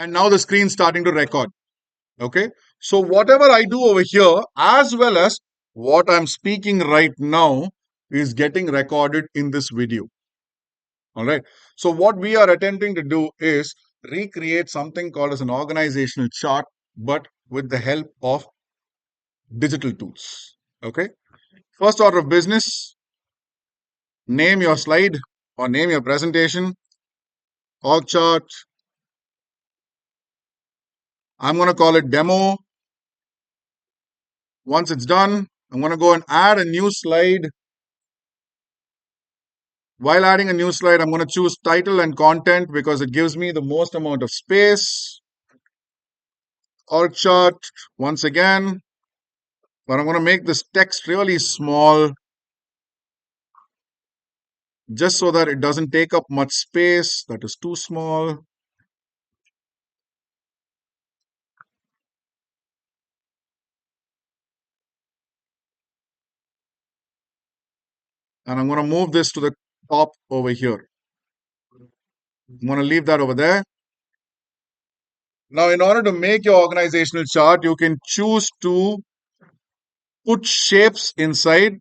And now the screen's starting to record. Okay. So whatever I do over here, as well as what I'm speaking right now, is getting recorded in this video. All right. So what we are attempting to do is recreate something called as an organizational chart, but with the help of digital tools. Okay. First order of business, name your slide or name your presentation, org chart. I'm going to call it demo. Once it's done, I'm going to go and add a new slide. While adding a new slide, I'm going to choose title and content because it gives me the most amount of space. Org chart, once again, but I'm going to make this text really small just so that it doesn't take up much space. That is too small. And I'm going to move this to the top over here. I'm going to leave that over there. Now, in order to make your organizational chart, you can choose to put shapes inside.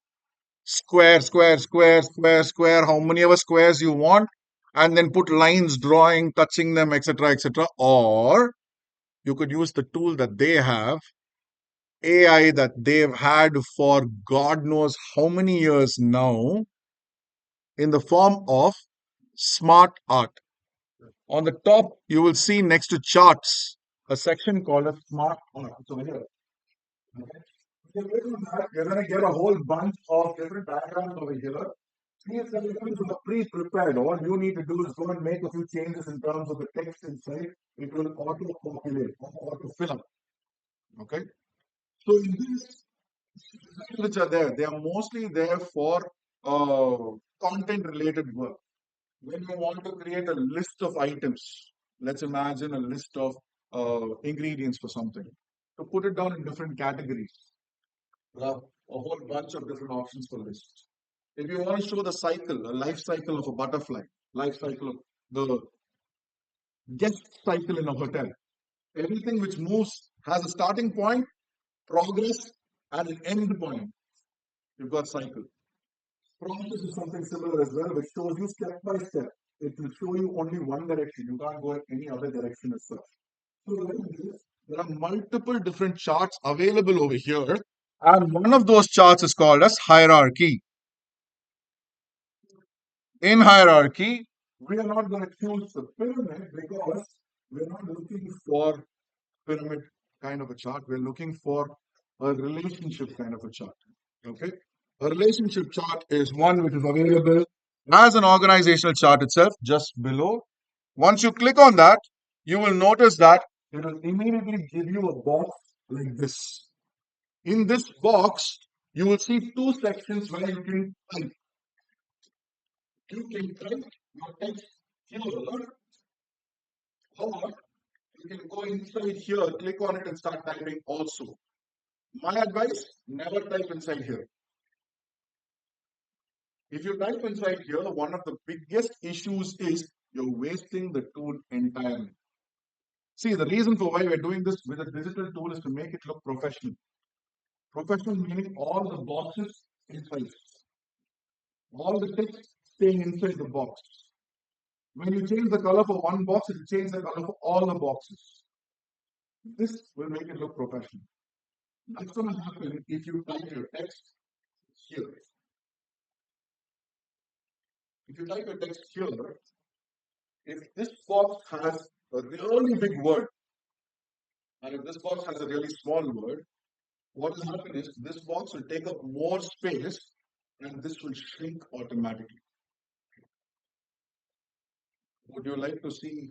Square, square, square, square, square, how many ever squares you want, and then put lines drawing, touching them, etc., etc. Or you could use the tool that they have, AI that they've had for God knows how many years now, in the form of smart art. On the top, you will see next to charts a section called a smart art. It's over here. Okay. If you click on that, you're going to get a whole bunch of different diagrams over here. These diagrams are pre-prepared. All you need to do is go and make a few changes in terms of the text inside. It will auto-populate, auto-fill up. Okay. So in this, which are there, they are mostly there for content-related work. When you want to create a list of items, let's imagine a list of ingredients for something, to put it down in different categories. A whole bunch of different options for lists. If you want to show the cycle, a life cycle of a butterfly, life cycle of the guest cycle in a hotel, everything which moves has a starting point, progress, and an end point. You've got cycle. Progress is something similar as well, which shows you step by step. It will show you only one direction. You can't go in any other direction as such. So there are multiple different charts available over here. And one of those charts is called as hierarchy. In hierarchy, we are not going to choose the pyramid because we're not looking for pyramid kind of a chart. We're looking for a relationship kind of a chart. Okay. A relationship chart is one which is available as an organizational chart itself just below. Once you click on that, you will notice that it will immediately give you a box like this. In this box, you will see two sections where you can type. You can type your text here, or you can go inside here, click on it, and start typing also. My advice, never type inside here. If you type inside here, one of the biggest issues is you're wasting the tool entirely. See, the reason for why we're doing this with a digital tool is to make it look professional. Professional meaning all the boxes inside. All the text staying inside the box. When you change the color for one box, it will change the color for all the boxes. This will make it look professional. That's going to happen if you type your text here. If you type your text here, if this box has a really big word, and if this box has a really small word, what will happen is this box will take up more space and this will shrink automatically. Would you like to see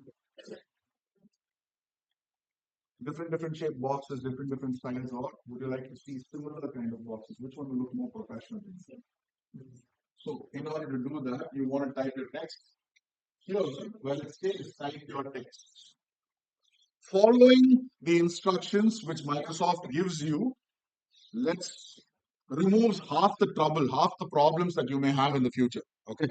different shaped boxes, different styles, or would you like to see similar kind of boxes? Which one will look more professional? So in order to do that, you want to type your text here where it says type your text. Following the instructions which Microsoft gives you, let's remove half the trouble, half the problems that you may have in the future. Okay.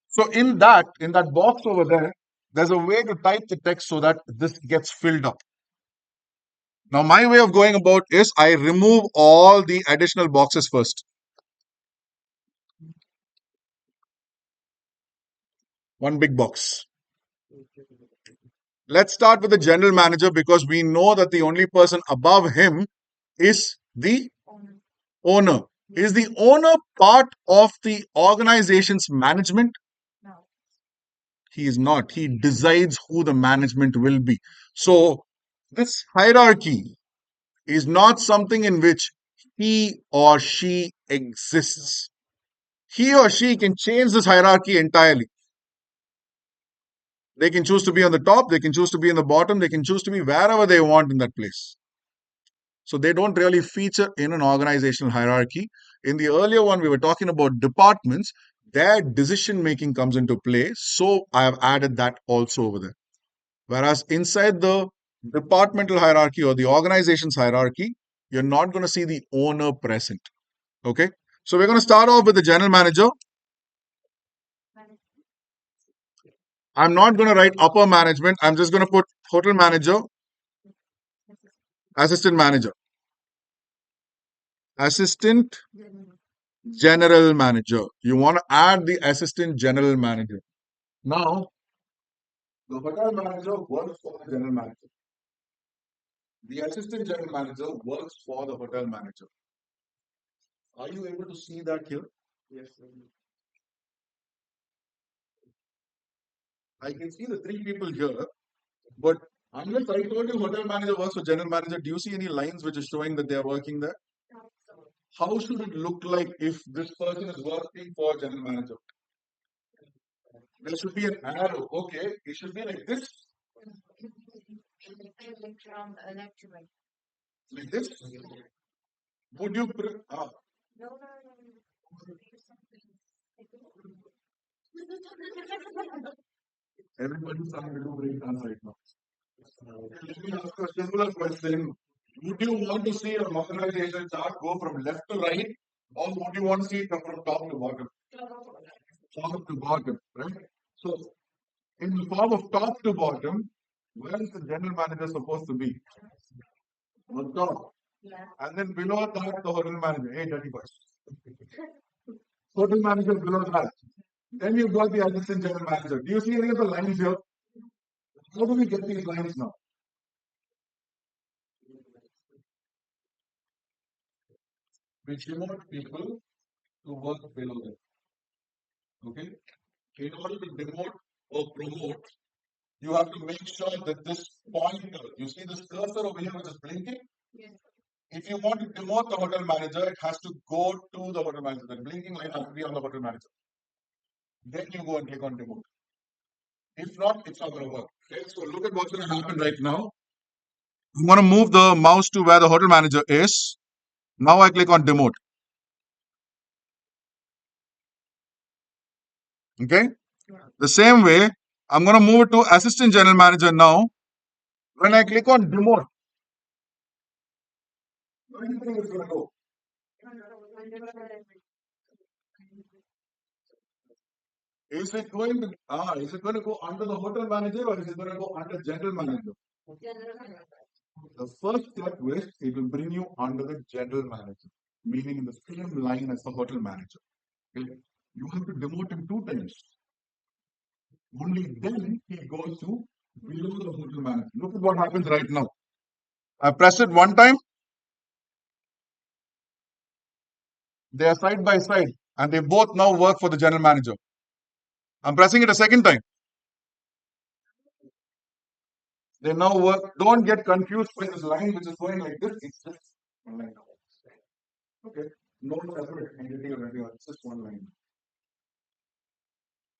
So in that box over there, there's a way to type the text so that this gets filled up. Now, my way of going about is I remove all the additional boxes first. One big box. Let's start with the general manager because we know that the only person above him is the owner. Is the owner part of the organization's management? He is not. He decides who the management will be. So, this hierarchy is not something in which he or she exists. He or she can change this hierarchy entirely. They can choose to be on the top, they can choose to be in the bottom, they can choose to be wherever they want in that place. So they don't really feature in an organizational hierarchy. In the earlier one, we were talking about departments, their decision making comes into play. So I have added that also over there. Whereas inside the departmental hierarchy or the organization's hierarchy, you're not going to see the owner present. Okay. So we're going to start off with the general manager. I'm not going to write upper management. I'm just going to put hotel manager, assistant manager, assistant general manager. You want to add the assistant general manager. Now, the hotel manager works for the general manager. The assistant general manager works for the hotel manager. Are you able to see that here? Yes. I can see the three people here, but unless I told you hotel manager works for general manager, do you see any lines which are showing that they are working there? How should it look like if this person is working for general manager? There should be an arrow. Okay, it should be like this. Like this. Would you? Everybody's starting to do break dance right now. Let me ask you a similar question. Would you want to see an organization chart go from left to right, or would you want to see it come from top to bottom? Top to bottom, right? So, in the form of top to bottom, where is the general manager supposed to be? On top. And then below that, the hotel manager. Hey, dirty boys. Hotel manager below that. Then you've got the assistant general manager. Do you see any of the lines here? How do we get these lines now? We promote people to work below them. Okay? In order to demote or promote, you have to make sure that this pointer, you see this cursor over here which is blinking? Yes. If you want to demote the hotel manager, it has to go to the hotel manager. The blinking line has to be on the hotel manager. Then you go and click on demote. If not, it's not going to work. Okay? So look at what's going to happen right now. I'm going to move the mouse to where the hotel manager is. Now I click on demote. Okay? The same way, I'm going to move it to assistant general manager now. When I click on demote, where do you think it's going to go? Is it going to go under the hotel manager or is it going to go under general manager? The first step is it will bring you under the general manager, meaning in the same line as the hotel manager. Okay? You have to demote him 2 times. Only then he goes to below the hotel manager. Look at what happens right now. I press it 1 time. They are side by side and they both now work for the general manager. I'm pressing it a second time. They now work. Don't get confused by this line which is going like this. It's just one line. Okay. No separate entity or anything. It's just one line.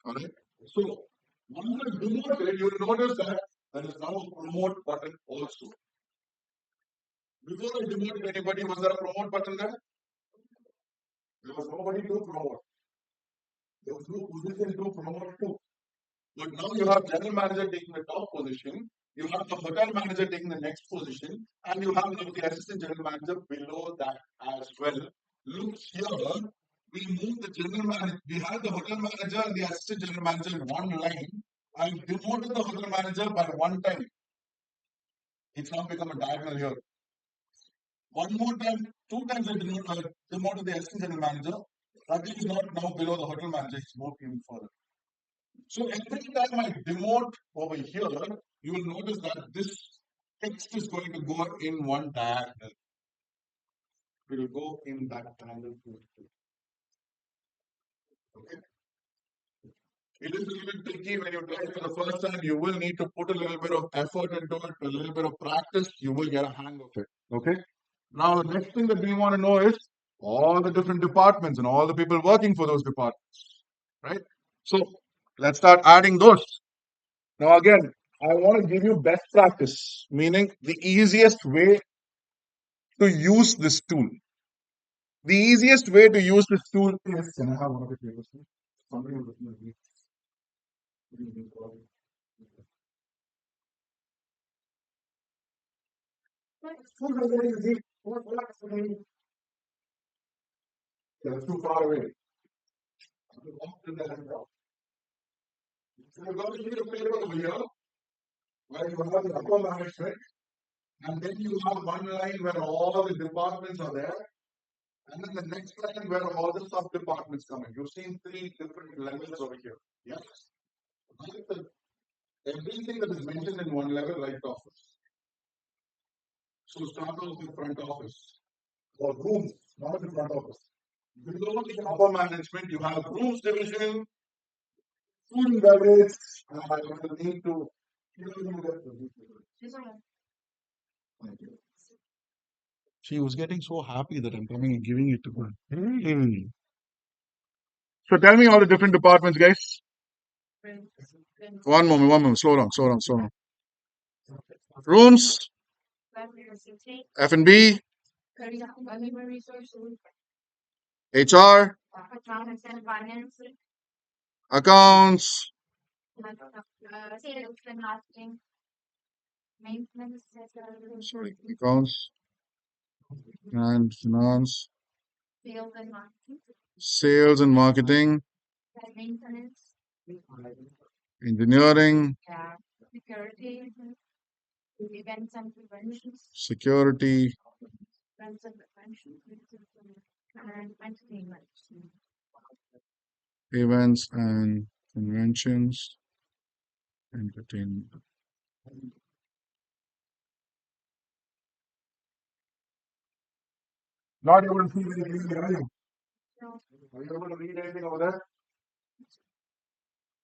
Alright. So once I demote it, you will notice that there is now a promote button also. Before I demoted anybody, was there a promote button there? There was nobody to promote. There was no position to promote to. But now you have general manager taking the top position, you have the hotel manager taking the next position, and you have the assistant general manager below that as well. Look here, we move the general manager, we have the hotel manager and the assistant general manager in one line, I demoted the hotel manager by one time. It's now become a diagonal here. One more time, two times I demoted the assistant general manager. That is not now below the hotel manager, it's moved even further. So every time I demote over here, you will notice that this text is going to go in one diagonal. It will go in that triangle. Okay. It is a little tricky when you try it for the first time. You will need to put a little bit of effort into it, a little bit of practice. You will get a hang of it. Okay. Now, the next thing that we want to know is all the different departments and all the people working for those departments. Right. So let's start adding those. Now, again, I want to give you best practice, meaning the easiest way to use this tool. The easiest way to use this tool is. Can I have one of the papers, please? Somebody will listen to me. That's too far away. So you're going to need a paper over here where you have the upper management, and then you have one line where all the departments are there, and then the next line where all the sub departments come in. You've seen three different levels over here. Yes? Everything that is mentioned in one level, right office. So start off with front office or rooms, not the front office. Below the upper management, you have rooms division, food and beverage, and I will need to. Thank you. She was getting so happy that I'm coming and giving it to her. Hey. So tell me all the different departments, guys. One moment. Slow down. Rooms, F&B, HR, accounts, sorry, accounts and finance, sales and marketing, engineering, security, events and conventions, entertainment. Not able to see anything, are you? Are you able to read anything over there?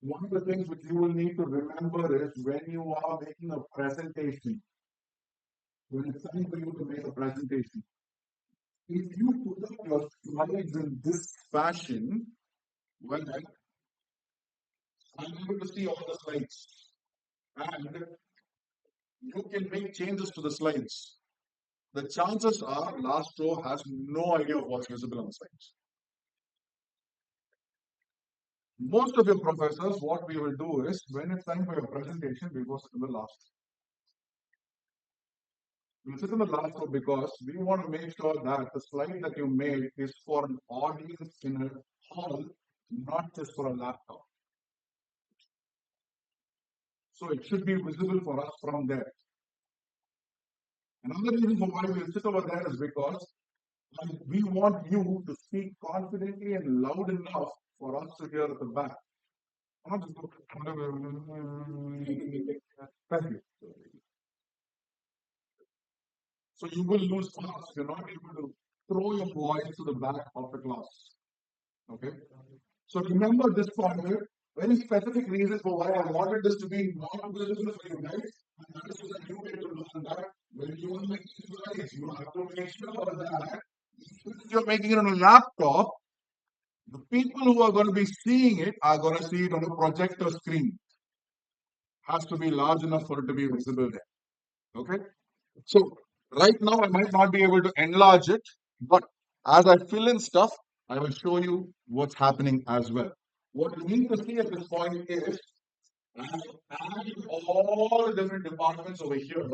One of the things which you will need to remember is when you are making a presentation, when it's time for you to make a presentation, if you put up your slides in this fashion, well, I'm able to see all the slides. And you can make changes to the slides. The chances are last row has no idea of what's visible on the slides. Most of your professors, what we will do is when it's time for your presentation, we go sit in the last. We sit in the last row because we want to make sure that the slide that you made is for an audience in a hall, not just for a laptop. So it should be visible for us from there. Another reason for why we sit over there is because we want you to speak confidently and loud enough for us to hear at the back. Not just go, thank you. So you will lose class. You're not able to throw your voice to the back of the class. Okay. So remember this pointer. Very specific reason for why I wanted this to be not visible for you guys. And that is so that you get to learn that when you are making slides, you have to make sure that if you're making it on a laptop, the people who are going to be seeing it are going to see it on a projector screen. Has to be large enough for it to be visible there. Okay. So right now I might not be able to enlarge it, but as I fill in stuff, I will show you what's happening as well. What we need to see at this point is I added all the different departments over here.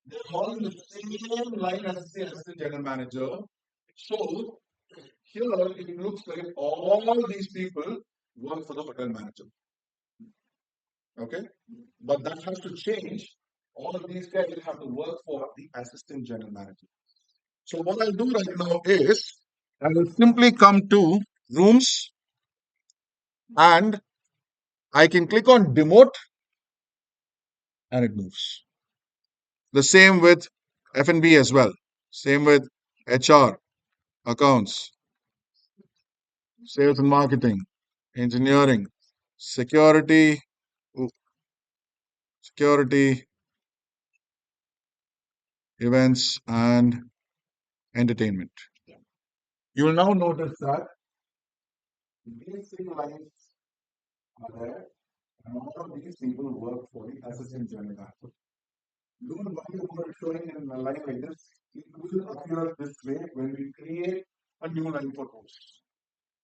They're all in the same line as the assistant general manager. So here it looks like all these people work for the hotel manager. Okay, but that has to change. All of these guys will have to work for the assistant general manager. So what I'll do right now is I will simply come to rooms and I can click on demote and it moves. The same with F&B as well. Same with HR, accounts, sales and marketing, engineering, security, ooh, security, events, and entertainment. You will now notice that these three lines are there, and all of these people work for the assistant general manager. Don't worry about it showing in a line like this. It will appear this way when we create a new line for posts.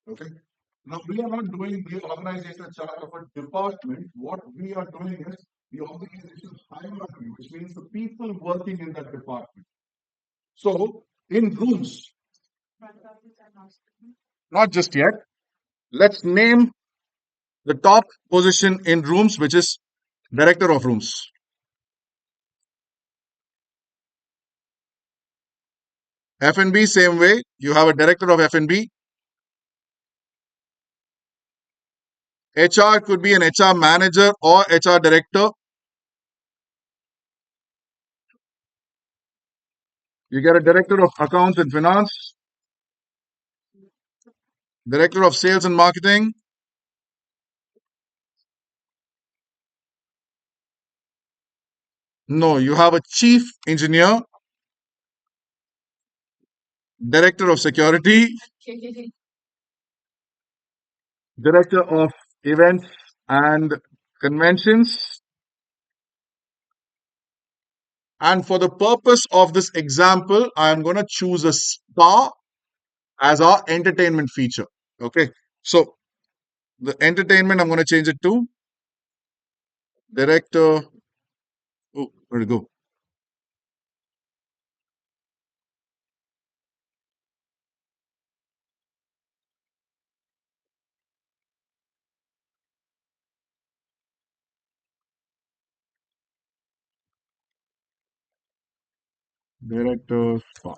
Okay. Now we are not doing the organizational chart of a department. What we are doing is the organizational hierarchy, which means the people working in that department. So in rooms, not just yet. Let's name the top position in rooms, which is director of rooms. F&B, same way. You have a director of F&B. HR could be an HR manager or HR director. You get a director of accounts and finance, director of sales and marketing. No, you have a chief engineer, director of security, director of events and conventions. And for the purpose of this example, I am going to choose a spa as our entertainment feature. Okay. So the entertainment, I'm going to change it to director. Oh, where'd it go? Director spa.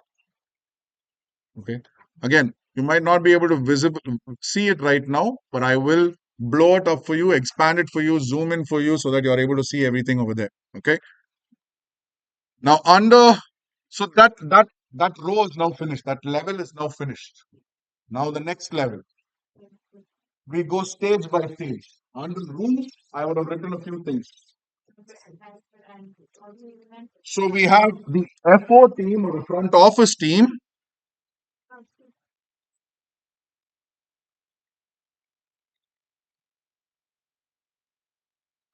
Okay. Again, you might not be able to visible see it right now, but I will blow it up for you, expand it for you, zoom in for you so that you're able to see everything over there. Okay. Now under so that row is now finished. That level is now finished. Now the next level. We go stage by stage. Under rooms, I would have written a few things. So we have the FO team or the front office team,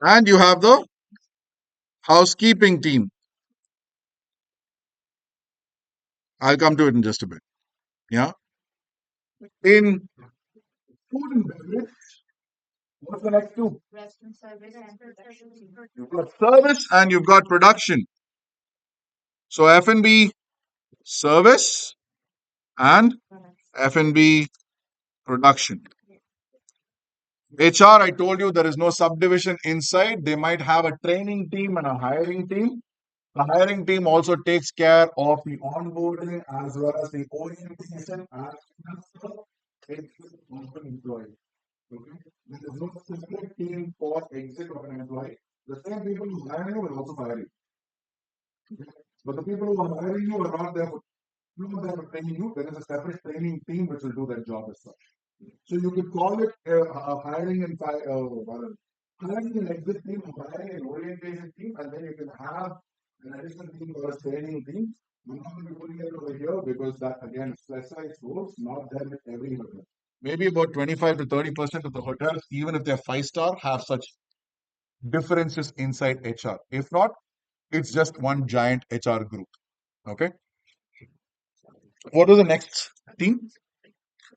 and you have the housekeeping team. I'll come to it in just a bit. Yeah. In food and beverage, what's the next two? You've got service and you've got production. So F&B service and F&B production. HR, I told you there is no subdivision inside. They might have a training team and a hiring team. The hiring team also takes care of the onboarding as well as the orientation as well as the exit of an employee. Okay? There is no separate team for exit of an employee. The same people who hire you will also fire you. Okay? But the people who are hiring you are not there for training you. There is a separate training team which will do that job as such. So you could call it hiring and hiring an exit team, hiring an orientation team, and then you can have an additional team or a training team. I'm not going to be putting it over here because that again specialized roles, not there with every hotel. Maybe about 25 to 30% of the hotels, even if they're 5-star, have such differences inside HR. If not, it's just one giant HR group. Okay. What is the next team?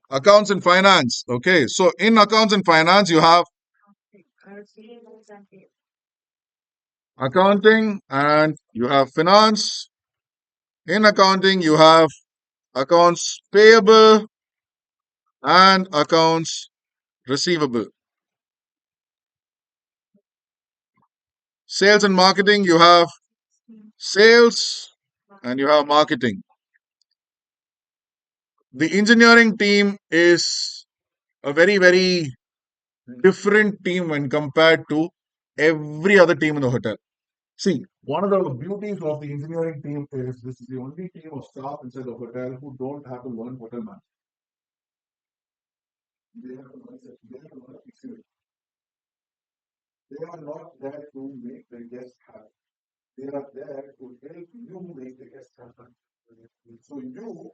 Accounts and finance. Okay. So in accounts and finance, you have accounting and you have finance. In accounting, you have accounts payable and accounts receivable. Sales and marketing, you have sales and you have marketing. The engineering team is a very, very different team when compared to every other team in the hotel. See, one of the beauties of the engineering team is this is the only team of staff inside the hotel who don't have to learn hotel management. They have to learn they have to learn experience. They are not there to make the guest happy. They are there to help you make the guest happy. So you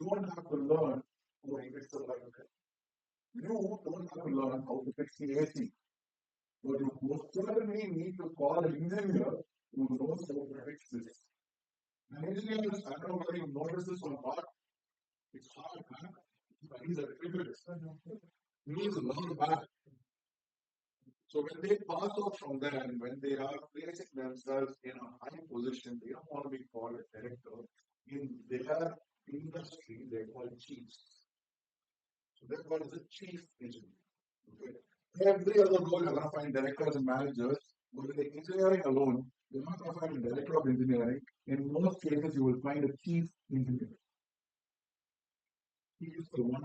don't have to learn how to fix the light. You don't have to learn how to fix the AC. But you most certainly need to call an engineer who knows how to fix this. An engineer is, I don't know whether you notice this or not, it's hard, man. But he's a tribute. He needs a lot of back. So when they pass out from there and when they are placing themselves in a high position, they don't want to be called a director. In their industry, they're called chiefs. So they're called as a chief engineer. Okay. Every other role you're going to find directors and managers, but in the engineering alone, you're not going to find a director of engineering. In most cases, you will find a chief engineer. He is the one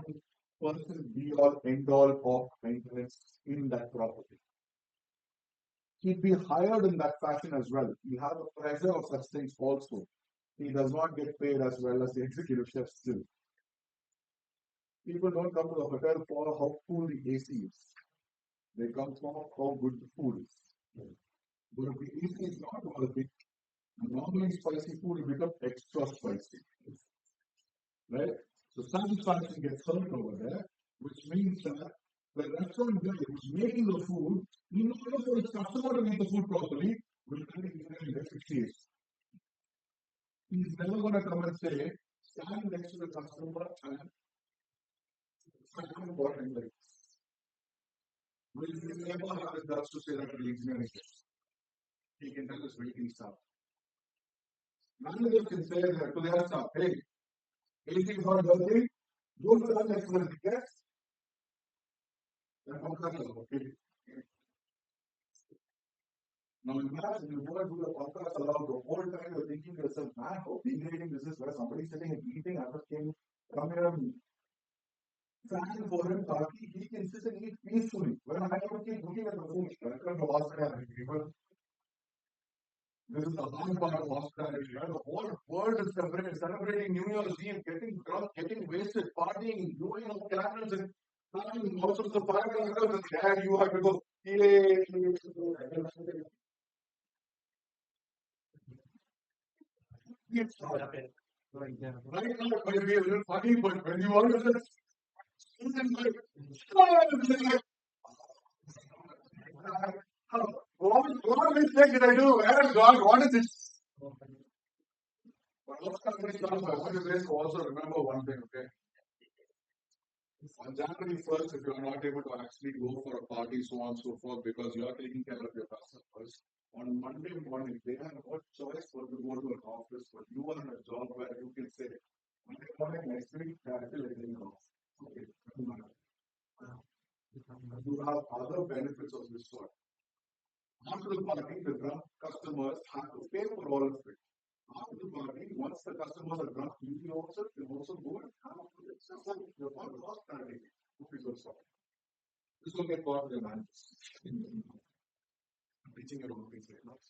person be all end all of maintenance in that property. He'd be hired in that fashion as well. He has a pressure of such things also. He does not get paid as well as the executive chef still. People don't come to the hotel for how cool the AC is. They come for how good the food is. But if the AC is not working, normally spicy food will become extra spicy. Right? So satisfaction gets served over there, which means that the restaurant guy who's making the food, he knows for his customer to make the food properly, will tell him in 60 years. He's never going to come and say, stand next to the customer and stand for him like this. Will never have the guts to say that to the engineering. He can tell us waiting staff. Managers can say that to their staff, hey, anything is not working, don't stand next to the guest. Okay. Now imagine you go and do the podcast aloud the whole time you're thinking to yourself, man, how degrading this is where somebody's sitting and eating, I just came, come here and fan for him, Taki, he can sit and eat peacefully. When I have to keep looking at the food, welcome to hospitality, people. This is the hard part of hospitality. Right? The whole world is celebrating New Year's Eve, getting drunk, getting wasted, partying, blowing up candles and having all sorts of fireworks. And there you have to go, yay. Right now, it might be a little funny, but when you are with it, what mistake did I do? Where God, what is this? But I want you guys to also remember one thing, okay? On January 1st, if you are not able to actually go for a party, so on and so forth, because you are taking care of your customers, on Monday morning, they have no choice but to go to an office, but you are in a job where you can say, Monday morning, next week, I will let you know. Okay, you have other benefits of this sort. After the party, the drunk customers have to pay for all of it. After the party, once the customers are drunk, you can also go and have it. It's just like you're not lost party. This will get caught in the man. Teaching your own things like that.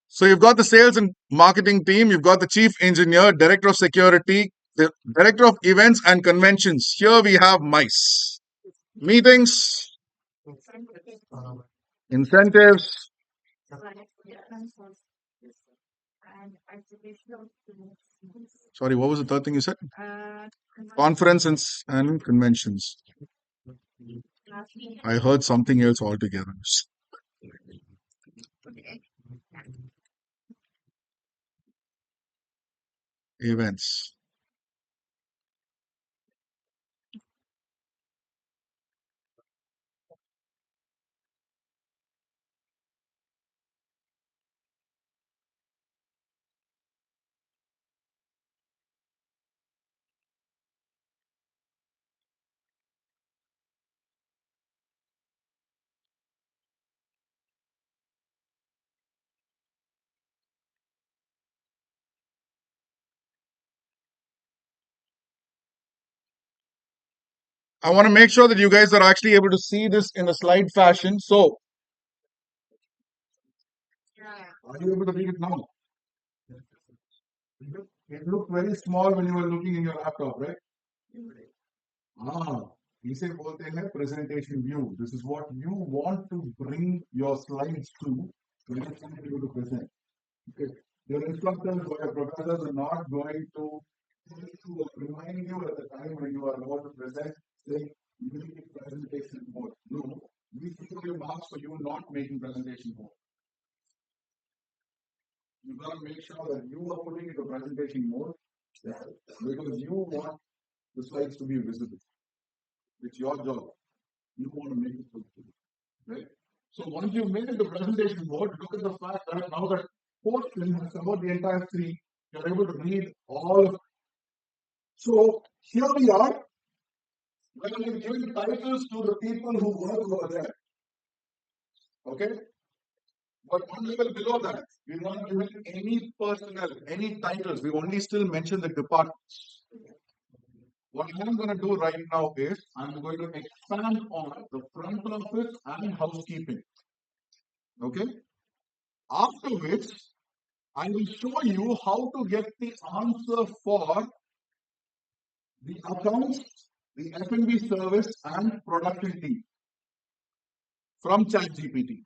So you've got the sales and marketing team, you've got the chief engineer, director of security, the director of events and conventions. Here we have mice. Meetings, incentives. Sorry, what was the third thing you said? Conferences and conventions. I heard something else altogether. Events. I want to make sure that you guys are actually able to see this in a slide fashion. So, are you able to read it now? It looked very small when you were looking in your laptop, right? Ah, इसे बोलते हैं presentation view. This is what you want to bring your slides to when it's time for you to present. Okay. Your instructors or your professors are not going to remind you at the time when you are about to present, say, you need presentation mode. No, we give you marks for you not making presentation mode. You got to make sure that you are putting it to presentation mode because you want the slides to be visible. It's your job. You want to make it visible, right? So once you make it to presentation mode, look at the fact that now that portion has covered the entire screen. You're able to read all of it. So here we are. When we give titles to the people who work over there, okay? But one level below that, we've not given any personnel, any titles. We've only still mentioned the departments. What I'm going to do right now is I'm going to expand on the front office and housekeeping. Okay? After which, I will show you how to get the answer for the accounts, the F&B service, and production team from ChatGPT.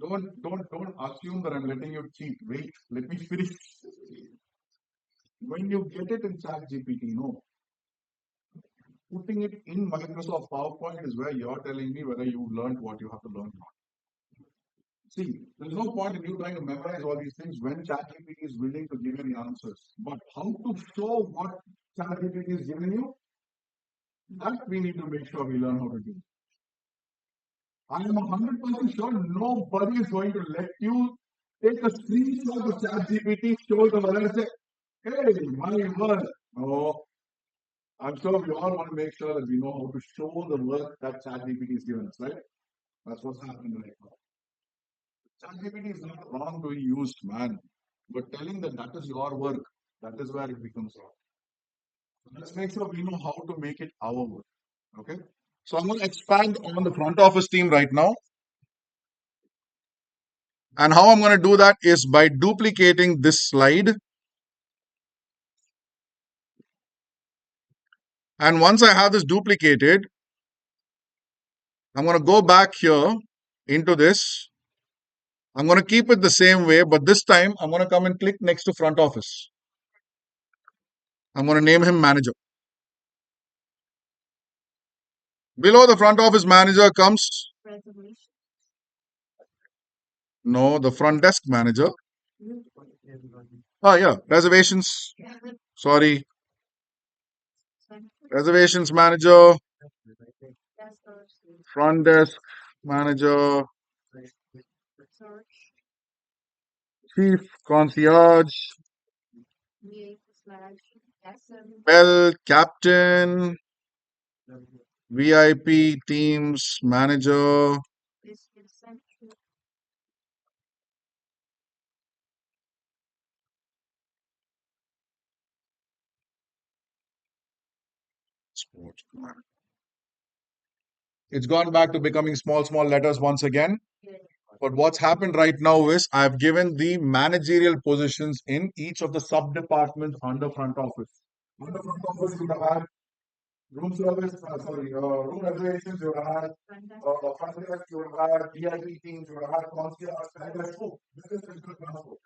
Don't assume that I'm letting you cheat. Wait, let me finish. When you get it in ChatGPT, no. Putting it in Microsoft PowerPoint is where you're telling me whether you learned what you have to learn. See, there's no point in you trying to memorize all these things when ChatGPT is willing to give you the answers. But how to show what ChatGPT is giving you, that we need to make sure we learn how to do. I am 100% sure nobody is going to let you take a screenshot of ChatGPT, show the world and say, hey, my word. No, I'm sure we all want to make sure that we know how to show the work that ChatGPT is giving us, right? That's what's happening right now. ChatGPT is not wrong to be used, man. But telling that is your work, that is where it becomes wrong. So let's make sure we know how to make it our work. Okay. So I'm going to expand on the front office team right now. And how I'm going to do that is by duplicating this slide. And once I have this duplicated, I'm going to go back here into this. I'm going to keep it the same way, but this time I'm going to come and click next to front office. I'm going to name him manager. Below the front office manager comes, no, the front desk manager. Oh, yeah, reservations. Sorry. Reservations manager, front desk manager, chief concierge, bell captain, VIP teams manager, sports. It's gone back to becoming small letters once again. But what's happened right now is I've given the managerial positions in each of the sub departments under front office. Under front office, you would have had room service, room reservations, you would have had front desk, you would have had VIP teams, you would have had concierge, business central transport.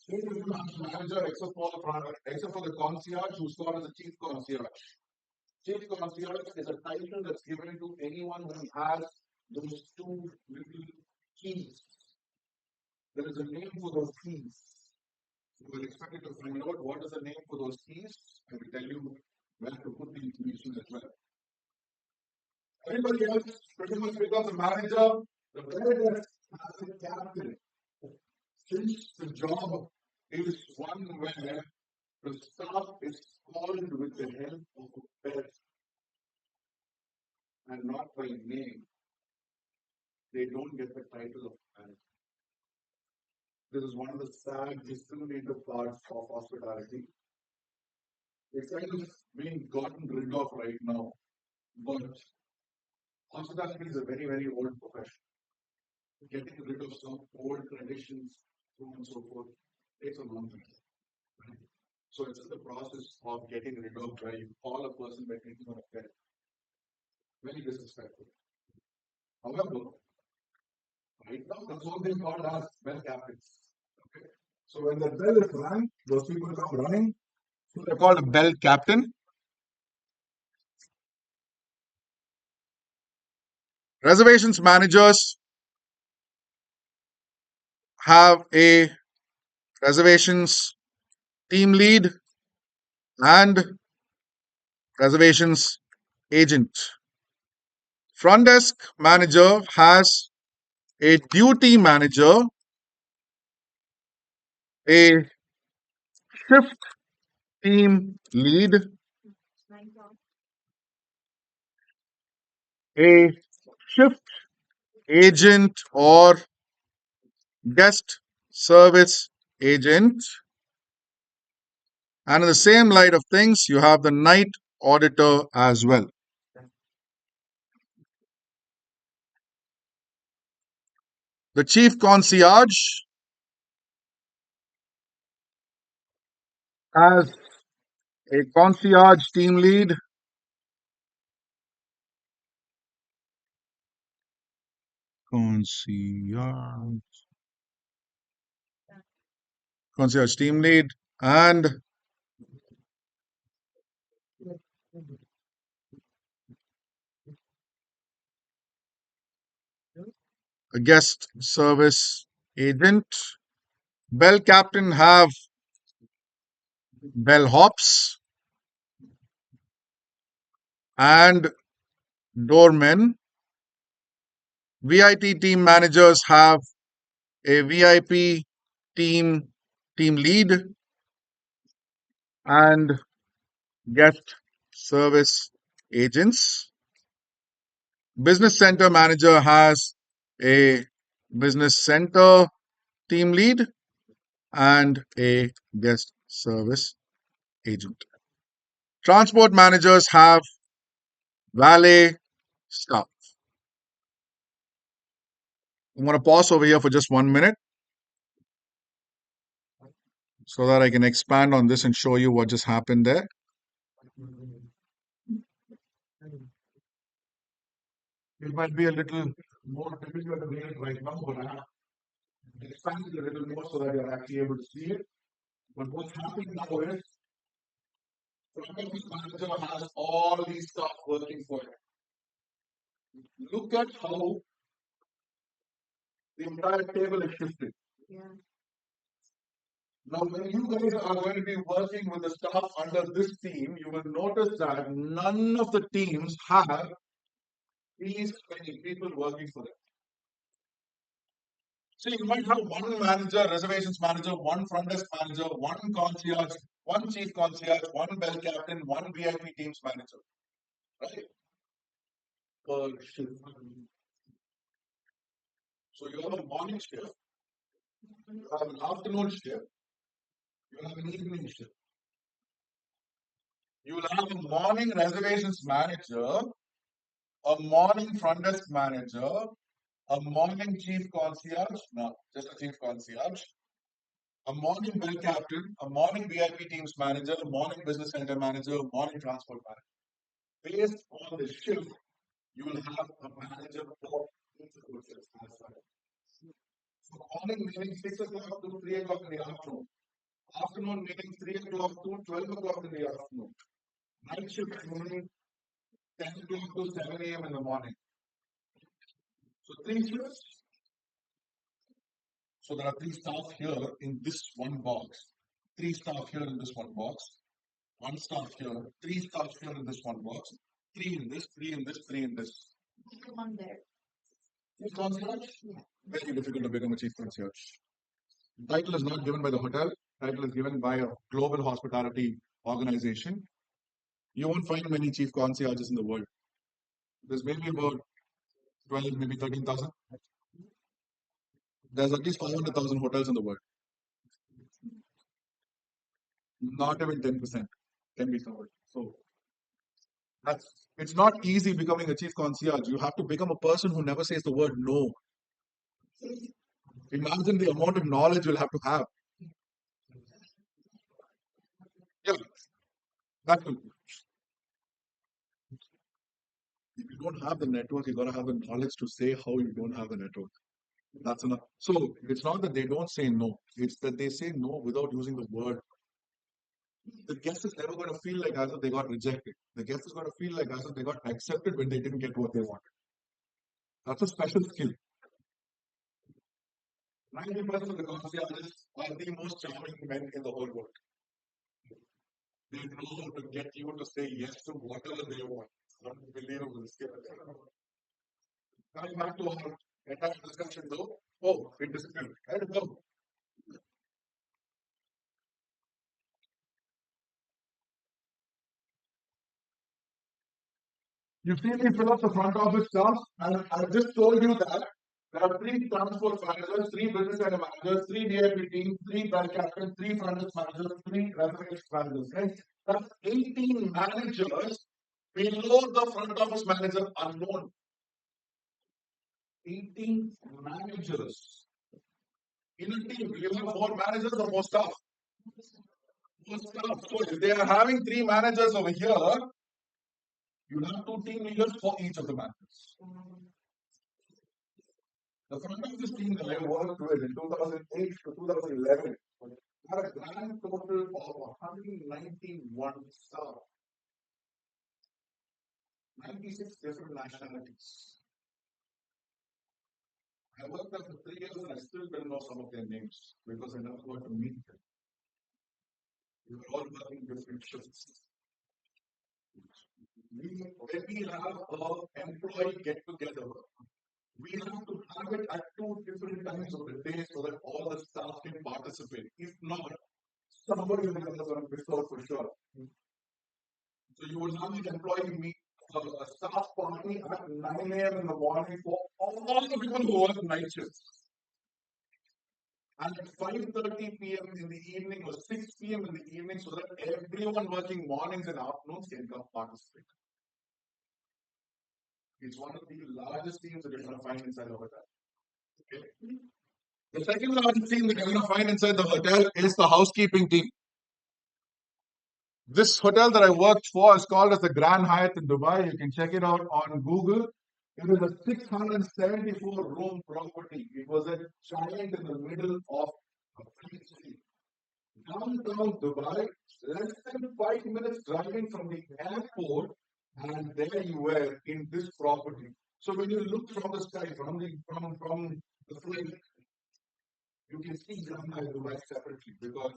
Manager, except for the concierge, who's called as the chief concierge. Chief concierge is a title that's given to anyone who has those two little keys. There is a name for those keys. So we're expected to find out what is the name for those keys, and we tell you where to put the information as well. Everybody else pretty much becomes a manager. The very best has a captain. Since the job is one where the staff is called with the help of a pet and not by name, they don't get the title of manager. This is one of the sad discriminative parts of hospitality. It's kind of being gotten rid of right now. But hospitality is a very, very old profession. Getting rid of some old traditions, so on and so forth, takes a long time. Right? So it's in the process of getting rid of where you call a person by thinking on a bed. Very disrespectful. However, right now that's all they call as bell captains. Okay. So when the bell is rung, those people come running. So they're called a bell captain. Reservations managers have a reservations team lead and reservations agent. Front desk manager has a duty manager, a shift team lead, a shift agent or guest service agent. And in the same light of things, you have the night auditor as well. The chief concierge has a concierge team lead, concierge, concierge team lead, and a guest service agent. Bell captain have bell hops and doormen. VIP team managers have a VIP team lead and guest service agents. Business center manager has a business center team lead and a guest service agent. Transport managers have valet staff. I'm going to pause over here for just 1 minute so that I can expand on this and show you what just happened there. It might be a little more difficult to read it right now, but I have expanded it a little more so that you're actually able to see it. But what's happening now is front office manager has all these stuff working for it. Look at how the entire table is shifted. Now, when you guys are going to be working with the staff under this team, you will notice that none of the teams have these many people working for them. So you might have one manager, reservations manager, one front desk manager, one concierge, one chief concierge, one bell captain, one VIP teams manager, right? Per shift. So you have a morning shift, you have an afternoon shift, you have an evening shift. You will have a morning reservations manager, a morning front desk manager, a morning chief concierge, no, just a chief concierge, a morning bell captain, a morning VIP teams manager, a morning business center manager, a morning transport manager. Based on the shift, you will have a manager for each of those shifts as well. So morning meaning 6 o'clock to 3 o'clock in the afternoon. Afternoon meaning 3 o'clock to 12 o'clock in the afternoon. Night shift meaning 10 o'clock to 7 a.m. in the morning. So three shifts. So there are three staff here in this one box. Three staff here in this one box. One staff here. Three staff here in this one box. Three in this, three in this, three in this. Chief concierge? Very difficult to become a chief concierge. Title is not given by the hotel. Title is given by a global hospitality organization. You won't find many chief concierges in the world. There's maybe about 12, maybe 13,000. There's at least 500,000 hotels in the world. Not even 10%. can be covered. So that's it's not easy becoming a chief concierge. You have to become a person who never says the word no. Imagine the amount of knowledge you'll have to have. Yeah, that will. If you don't have the network, you gotta have the knowledge to say how you don't have the network. That's enough. So it's not that they don't say no, it's that they say no without using the word. The guest is never going to feel like as if they got rejected. The guest is going to feel like as if they got accepted when they didn't get what they wanted. That's a special skill. 90% of the concierges are the most charming men in the whole world. They know how to get you to say yes to whatever they want. Unbelievable skill. Coming back to our entire discussion though, oh, it disappeared. Where did it go? You see me fill up the front office staff, and I just told you that there are three transport managers, three business area managers, three VIP teams, three band captains, three front desk managers, three reservation managers. Right? That's 18 managers below the front office manager unknown. 18 managers. In a team, you have more managers or more staff? More staff. So if they are having three managers over here, you have two team leaders for each of the managers. The front office team that I worked with in 2008 to 2011 had a grand total of 191 staff, 96 different nationalities. I worked there for 3 years and I still don't know some of their names because I never got to meet them. We were all working different shifts. When we have an employee get together, we have to have it at two different times of the day so that all the staff can participate. If not, somebody will have going to miss out for sure. So you will have an employee meet a staff party at 9 a.m. in the morning for all the people who work night shifts. And at 5:30 p.m. in the evening or 6 p.m. in the evening so that everyone working mornings and afternoons can come participate. It's one of the largest teams that you're going to find inside the hotel. Okay. The second largest team that you're going to find inside the hotel is the housekeeping team. This hotel that I worked for is called as the Grand Hyatt in Dubai. You can check it out on Google. It is a 674 room property. It was a giant in the middle of a free city. Downtown Dubai, less than 5 minutes driving from the airport, and there you were in this property. So when you look from the sky, from the flight, you can see Grand Hyatt Dubai separately because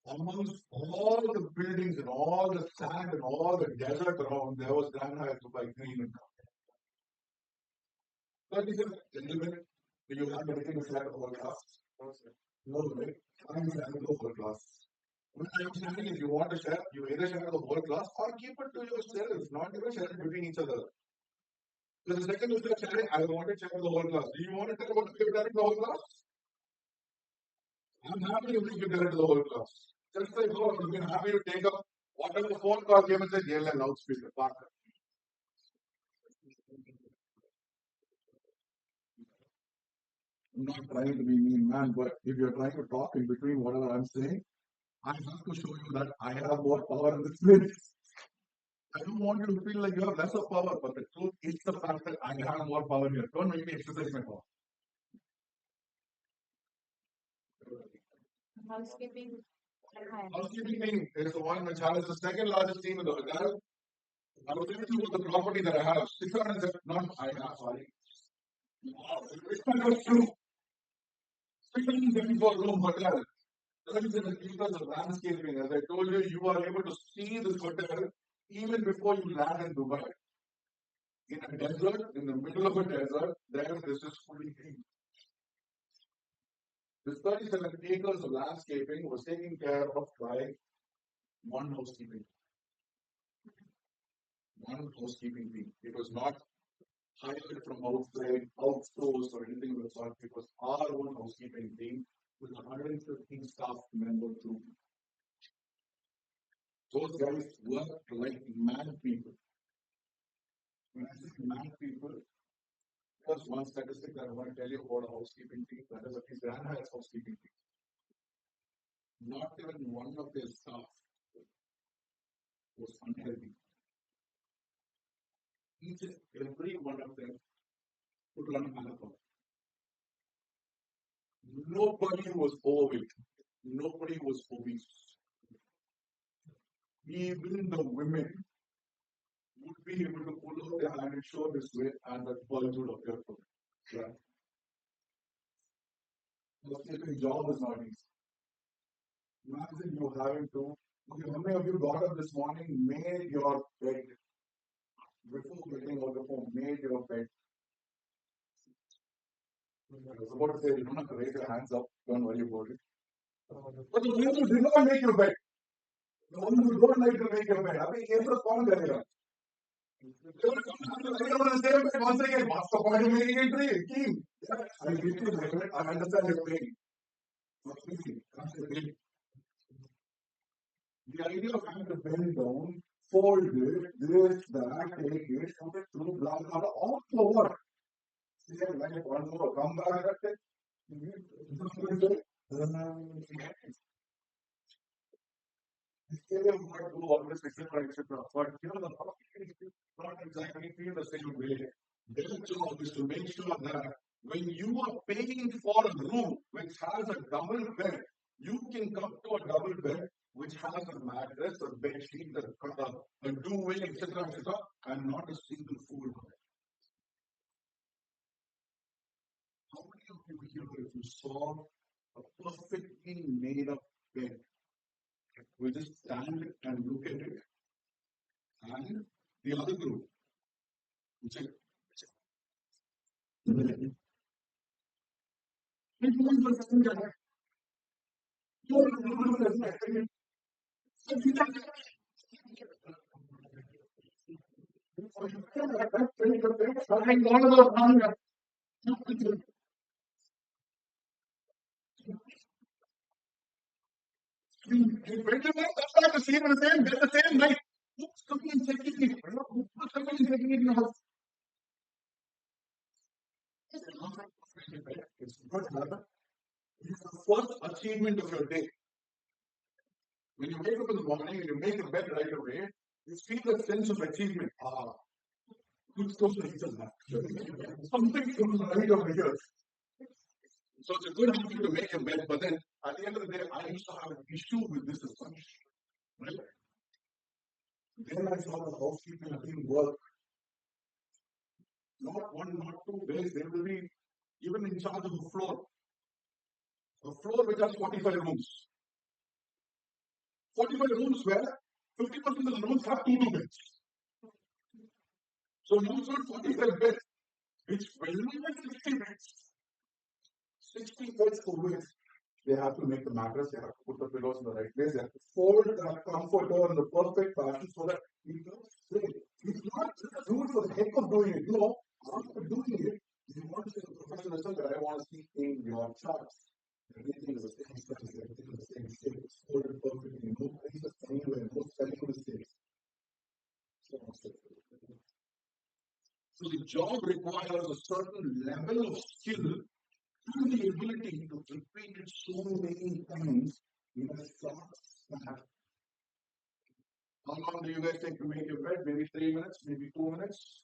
amongst all the buildings and all the sand and all the desert around, there was Grand Hyatt Dubai green and brown. So I said, gentlemen, do you have anything to share with the whole class? No, right? I'm sharing with the whole class. When I'm saying if you want to share, you either share with the whole class or keep it to yourself, not even share it between each other. So the second you start sharing, I want to share with the whole class. Do you want to tell what you've done to the whole class? I'm happy to bring you there to the whole class. Just like, oh, I've been happy to take up whatever the phone call came and said, yell and loudspeaker, partner. I'm not trying to be mean, man, but if you're trying to talk in between whatever I'm saying, I have to show you that I have more power in this place. I don't want you to feel like you have lesser power, but the truth is the fact that I have more power here. Don't make me exercise my power. Housekeeping. Housekeeping team is the one which has the second largest team in the hotel. I was telling you about the property that I have. 600, not I have, sorry. It's not true. 674 room hotel. 37 acres of landscaping. As I told you, you are able to see this hotel even before you land in Dubai. In a desert, in the middle of a desert, there this is fully green. This 37 acres of landscaping was taken care of by one housekeeping. One housekeeping team. It was not hired from outside, outsourced or anything of the sort. It was our own housekeeping team with 115 staff member group. Those guys work like mad people. When I say mad people, there's one statistic that I want to tell you about a housekeeping team. That is at least Grandma's housekeeping team. Not even one of their staff was unhealthy. Each and every one of them would run a marathon. Nobody was overweight. Nobody was obese. Even the women would be able to pull out their hand and show this way, and that bulge would appear from it. Right? The job is not easy. Imagine you having to. Okay, how many of you got up this morning, made your bed before getting out of home, made your bed? I was about to say, you don't have to raise your hands up, don't worry about it. But the ones who did not make your bed, the ones who don't like to make your bed, I mean, here's the point there. They will come on the same bed once again. What's the point of making it three? Team. I get you, I understand your pain. The idea of having to bend down, fold it, this, that, take it, put it through, blah, blah, blah, all for what? Same life, one more, come back at it. Scale what do all this, etc., etc. But you know, the public not exactly feel the same way. Their job is to make sure that when you are paying for a room which has a double bed, you can come to a double bed which has a mattress, a bed sheet, a duvet, etc., etc., and not a single fool. How many of you here, if you saw a perfectly made up bed, will just stand and look at it? And the other group, which is that's not the same, they're the same, right? Who's coming and checking it? Who's coming and checking it in the house? It's good habit. It's the first achievement of your day. When you wake up in the morning and you make a bed right away, you feel that sense of achievement. Ah, good stuff like that. Something comes right over here. So it's a good habit to make a bed, but then at the end of the day, I used to have an issue with this as well. Right? Then I saw the housekeeping team work. Not one, not two days, they will be even in charge of the floor. A floor which has 45 rooms. 45 rooms where 50% of the rooms have two beds. So now it's not 45 beds. It's 60 beds. 60 beds for which they have to make the mattress, they have to put the pillows in the right place, they have to fold that comforter in the perfect fashion so that it looks straight. It's not just do it for the heck of doing it. No, after doing it, you want to say the professionalism that I want to see in your charts. Everything is the same size, everything is the same shape, it's folded perfectly, no places anywhere, no spelling mistakes. So the job requires a certain level of skill and the ability to repeat it so many times in a short span. How long do you guys take to make your bed? Maybe 3 minutes, maybe 2 minutes?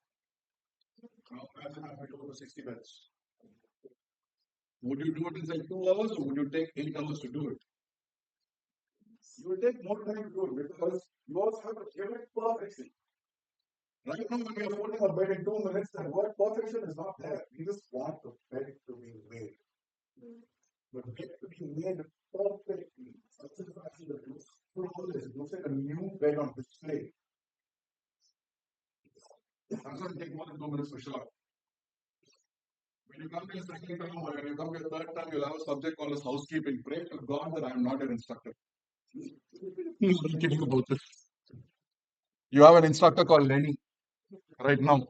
Imagine having over 60 beds. Would you do it inside 2 hours or would you take 8 hours to do it? You will take more time to do it because you also have to give it perfectly. Right now, when we are folding a bed in 2 minutes, the word perfection is not there. We just want the bed to be made. The bed to be made perfectly. Such a fashion that looks flawless. It looks like a new bed on display. That's going to take more than 2 minutes for sure. When you come to your second term or when you come to your third term, you'll have a subject called as housekeeping. Pray to God that I am not an instructor. I'm kidding about this. You have an instructor called Lenny right now.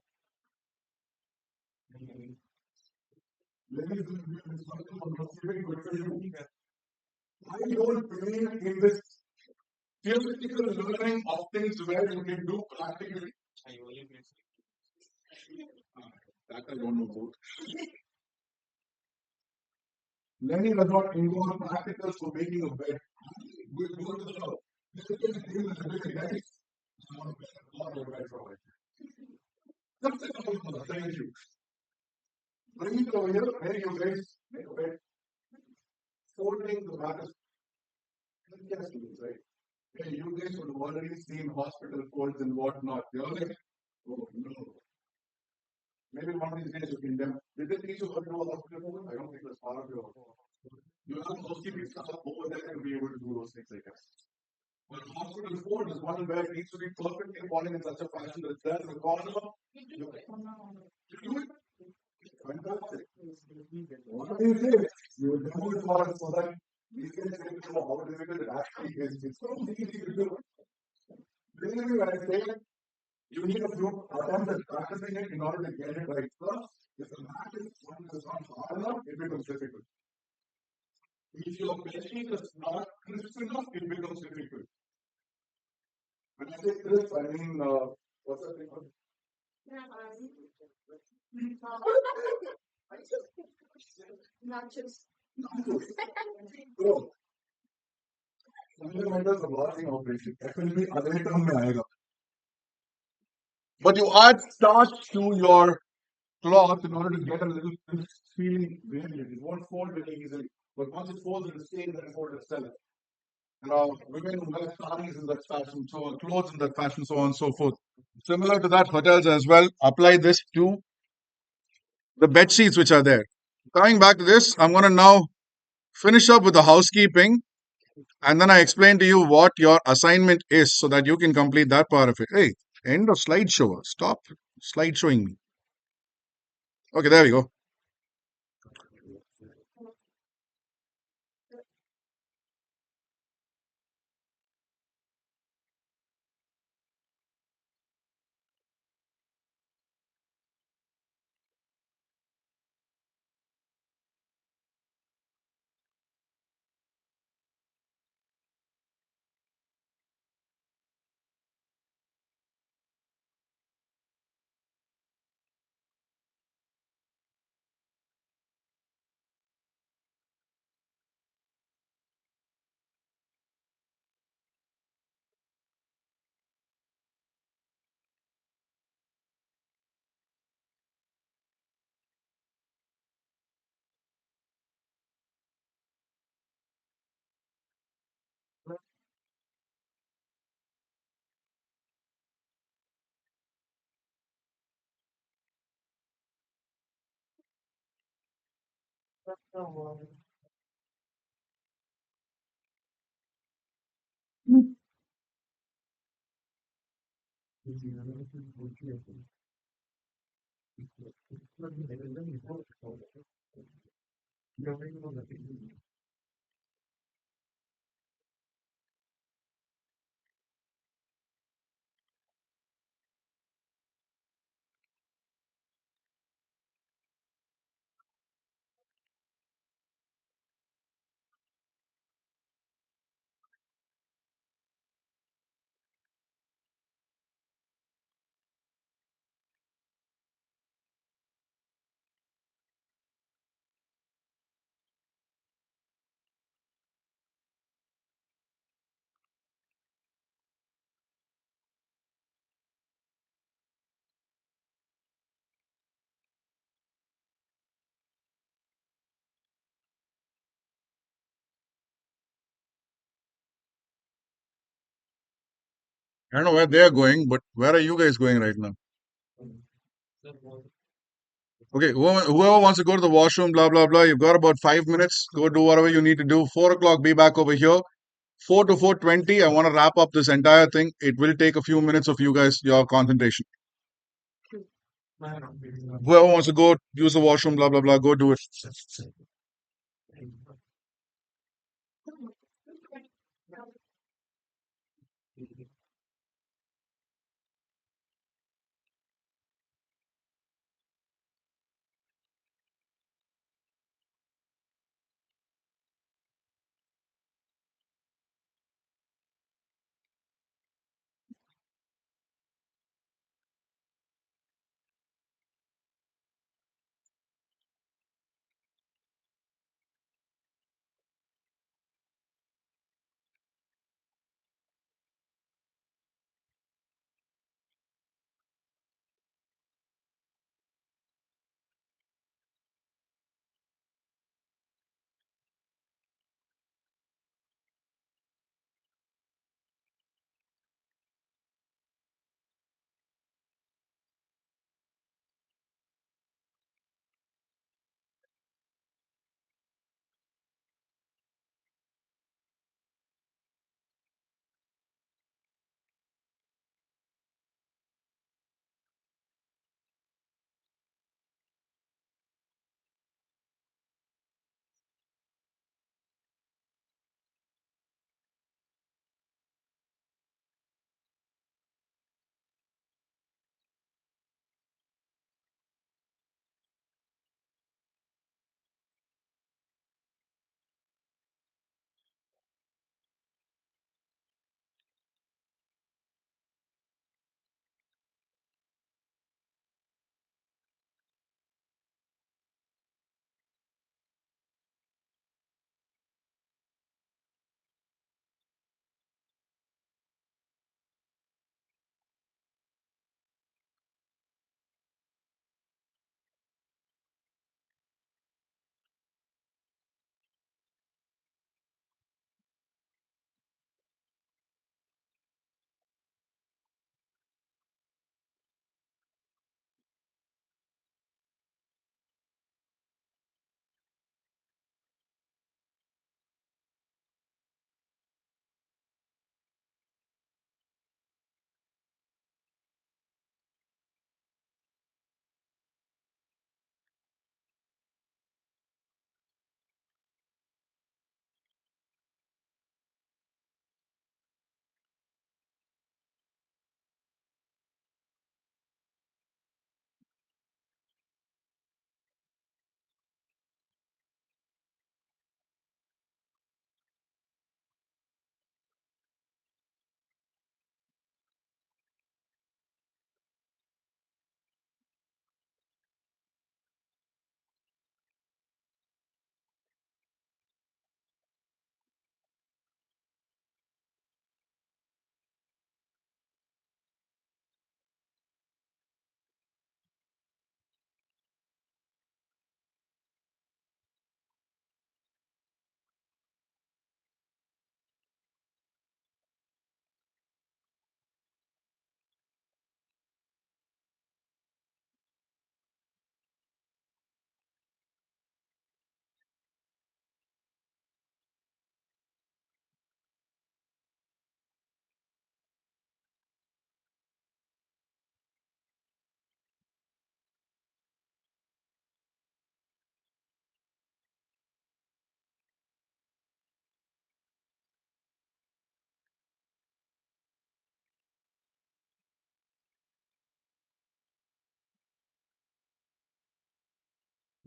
Lenny is going to be an instructor on housekeeping, but for you, I don't believe in this theoretical learning of things where you can do practically. That I don't know about. Learning does not involve practicals for making a bed. We go to the thank you. Bring it over here, where you guys make a bed. Folding the matters. Right? Hey, you guys would have already seen hospital folds and whatnot. You're like, oh no. Maybe one of these days you can them. Did they teach you how to do a hospital fold? I don't think that's part of your. You have housekeeping staff over there to be able to do those things, I guess. But hospital fold is one where it needs to be perfectly falling in such a fashion that it's there in the corner. You do it. Fantastic. What do you think? You will demo it for us so that these guys can know how difficult it actually is. It's so easy to do. Believe me when I say it, you need a few attempts at practicing it in order to get it right. First, if the math is not hard enough, it becomes difficult. If your benching is not crisp enough, it becomes difficult. When I say crisp, I mean, what's that thing called? Nachos. So, fundamentals of washing operation. FLB अगले term में आएगा. But you add starch to your cloth in order to get a little feeling variant. It won't fold very easily. But once it folds, it will stay in that fold itself. Now, women wear saris in that fashion, so on, clothes in that fashion, so on and so forth. Similar to that, hotels as well. Apply this to the bed sheets which are there. Coming back to this, I'm going to now finish up with the housekeeping, and then I explain to you what your assignment is so that you can complete that part of it. Hey, end of slideshow. Stop slideshowing me. Okay, there we go. I don't know where they're going, but where are you guys going right now? Okay, whoever wants to go to the washroom, blah, blah, blah, you've got about 5 minutes. Go do whatever you need to do. 4 o'clock, be back over here. 4 to 4:20, I want to wrap up this entire thing. It will take a few minutes of you guys, your concentration. Whoever wants to go use the washroom, blah, blah, blah, go do it.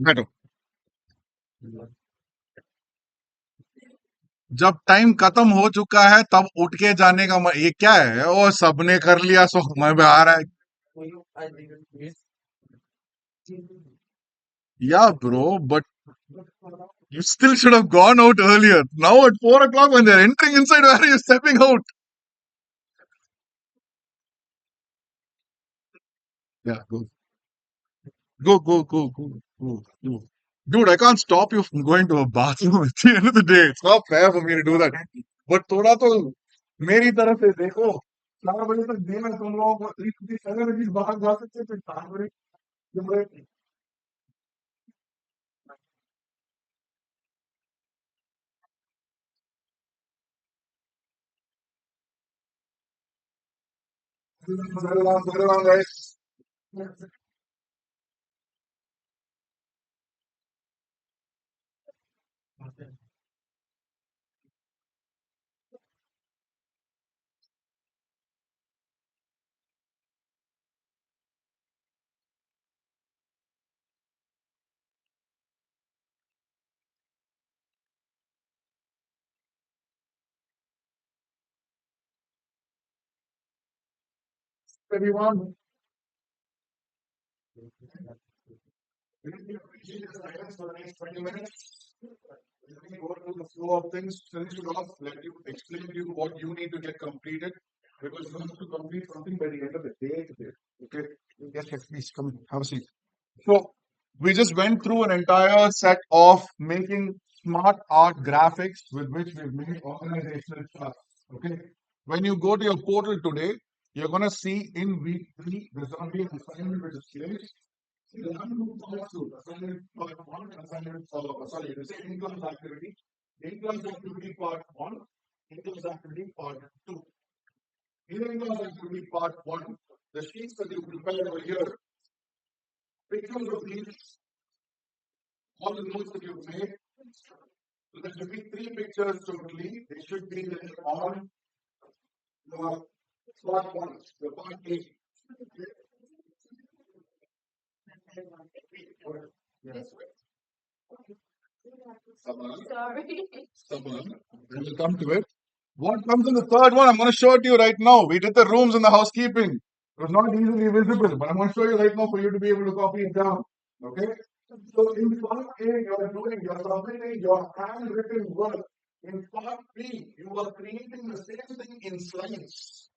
बैठो। जब time खत्म हो चुका है तब उठ के जाने का ये क्या है? ओ सबने कर लिया सो मैं भी आ रहा है। Yeah, bro, but you still should have gone out earlier. Now at 4 o'clock when they're entering inside, where are you stepping out? Yeah, go, go. Dude, I can't stop you from going to a bathroom at the end of the day. It's not fair for me to do that. But थोड़ा तो मेरी तरफ से देखो, 4 बजे तक देना तुम लोगों को, 3:57 बाहर जा सकते थे, 4 बजे जब मैं guys. Everyone. Really appreciate your silence for the next 20 minutes. Let me go through the flow of things, finish it off, let you explain to you what you need to get completed because you have to complete something by the end of the day today. Okay? Yes, yes, please come have a seat. So, we just went through an entire set of making smart art graphics with which we've made organizational charts. Okay? When you go to your portal today, you're going to see in week 3, there's going to be an assignment which is placed. You have to follow through. Assignment part 1, assignment, sorry, the same in-class activity. In-class activity part 1, in-class activity part 2. In-class activity part 1, the sheets that you prepared over here, pictures of these, all the notes that you've made. So there should be 3 pictures totally. They should be on the part 1, the part A. Yes. Sorry. Someone. We will come to it. What comes in the third one? I'm going to show it to you right now. We did the rooms and the housekeeping. It was not easily visible, but I'm going to show you right now for you to be able to copy it down. Okay? So in part A, you're submitting your handwritten work. In part B, you are creating the same thing in slides.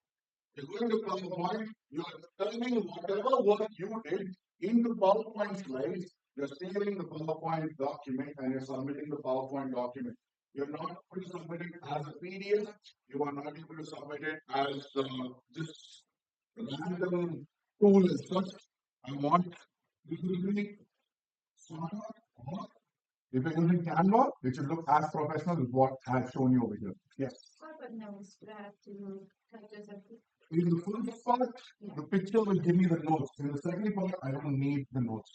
You're going to PowerPoint, you're turning whatever work you did into PowerPoint slides, you're saving the PowerPoint document and you're submitting the PowerPoint document. You're not able to submit it as a PDF, you are not able to submit it as just random tool as such. I want you to be smarter, or if you're using Canva, it should look as professional as what I've shown you over here. Yes. In the first part, the picture will give me the notes. In the second part, I don't need the notes.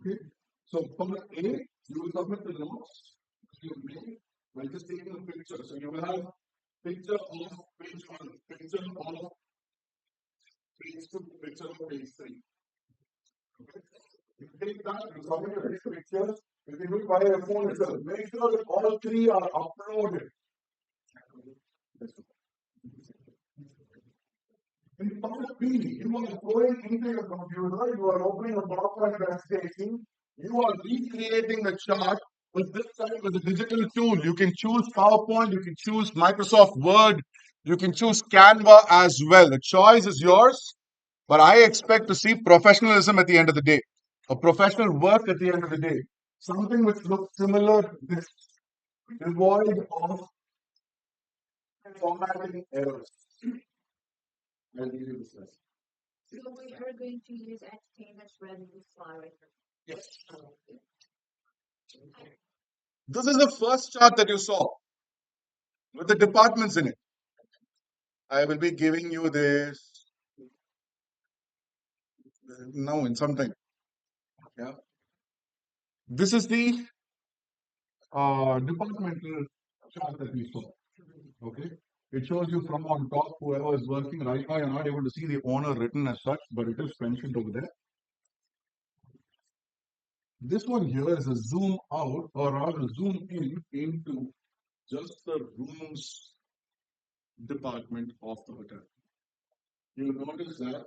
Okay. So part A, you will submit the notes you made by just taking a picture. So you will have picture of page 1, picture of page 2, picture of page 3. Okay. You take that, you submit your pictures. You can do it via your phone itself. Make sure that all 3 are uploaded. In part B, you are going into your computer, you are opening a PowerPoint presentation, you are recreating the chart, but this time with a digital tool. You can choose PowerPoint, you can choose Microsoft Word, you can choose Canva as well. The choice is yours, but I expect to see professionalism at the end of the day, a professional work at the end of the day, something which looks similar to this, devoid of formatting errors. I'll give you this list. So we are going to use entertainment revenue slide. Yes. This is the first chart that you saw with the departments in it. I will be giving you this now in some time. Yeah. This is the departmental chart that we saw. Okay. It shows you from on top whoever is working. Right now, you're not able to see the owner written as such, but it is mentioned over there. This one here is a zoom out or rather zoom in into just the rooms department of the hotel. You'll notice that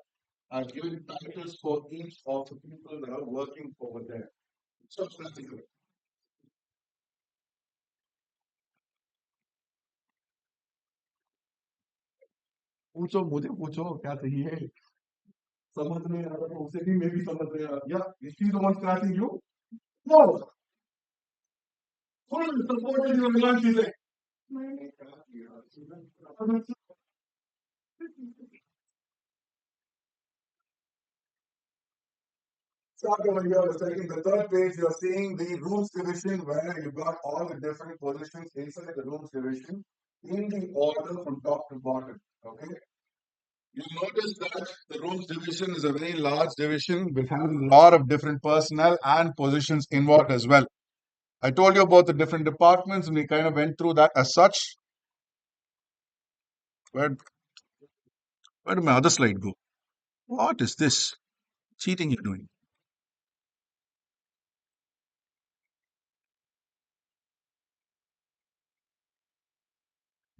I've given titles for each of the people that are working over there. So practical. पूछो मुझे पूछो क्या चाहिए समझ नहीं आ रहा तो उसे भी मैं भी समझ नहीं आ रहा या is she the one scratching you? No, full support is your Milan चीजें. मैंने क्या किया? Start over here, the third page, you're seeing the rooms division where you've got all the different positions inside the rooms division in the order from top to bottom. Okay. You'll notice that the rooms division is a very large division which has a lot of different personnel and positions involved as well. I told you about the different departments and we kind of went through that as such. Where, where did my other slide go? What is this cheating you're doing?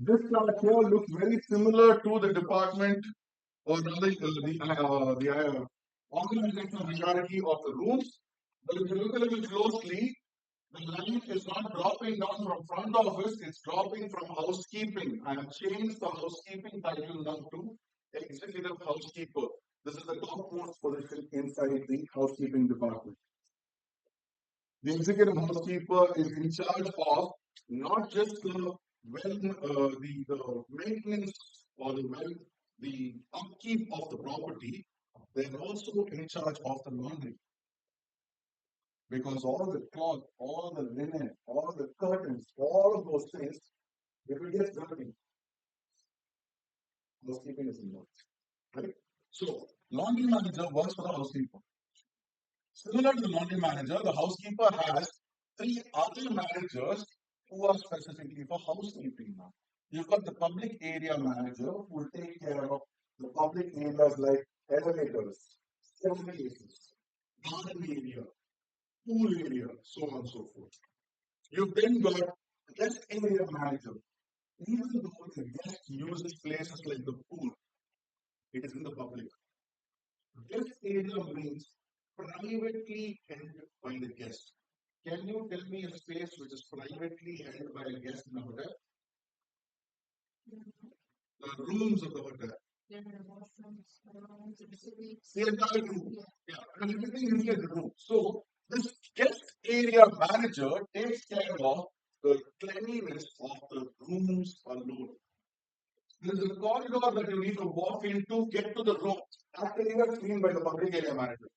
This chart here looks very similar to the department or rather the organizational hierarchy of the rooms. But if you look a little closely, the line is not dropping down from front office, it's dropping from housekeeping. I have changed the housekeeping title now to executive housekeeper. This is the topmost position inside the housekeeping department. The executive housekeeper is in charge of not just the maintenance or the upkeep of the property, they're also in charge of the laundry. Because all the cloth, all the linen, all the curtains, all of those things, if it gets dirty, housekeeping is involved. Right? So, laundry manager works for the housekeeper. Similar to the laundry manager, the housekeeper has three other managers who are specifically for housekeeping now. You've got the public area manager who will take care of the public areas like elevators, staircases, garden area, pool area, so on and so forth. You've then got guest area manager. Even though the guest uses places like the pool, it is in the public. Guest area means privately held by the guest. Can you tell me a space which is privately held by a guest in a hotel? The rooms of the hotel. The entire room. Yeah, and everything inside the room. So this guest area manager takes care of the cleanliness of the rooms alone. There is a corridor that you need to walk in to get to the room. That area is cleaned by the public area manager.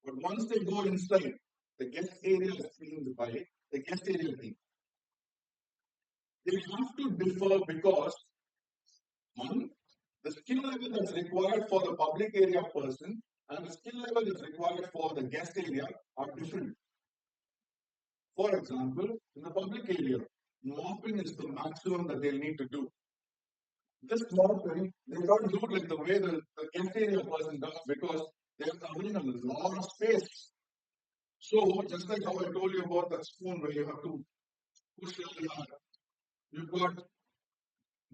But once they go inside, the guest area is cleaned by the guest area team. They have to differ because one, the skill level that's required for the public area person and the skill level that's required for the guest area are different. For example, in the public area, mopping is the maximum that they'll need to do. This mopping, they don't do it like the way the guest area person does because they're covering a lot of space. So, just like how I told you about that spoon where you have to push really hard, you've got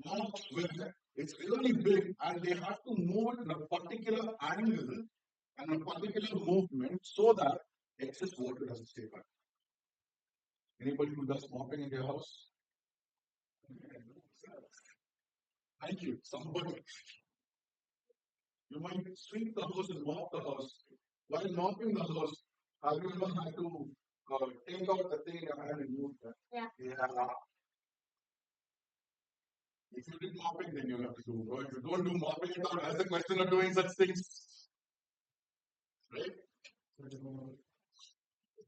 mops where it's really big and they have to move it in a particular angle and a particular movement so that excess water doesn't stay back. Anybody who does mopping in their house? Thank you. Somebody. You might sweep the house and mop the house. While mopping the house, have you ever had to take out the thing and move that? Yeah. Yeah. If you did mopping, then you have to do. Or if you don't do mopping, you don't ask the question of doing such things. Right?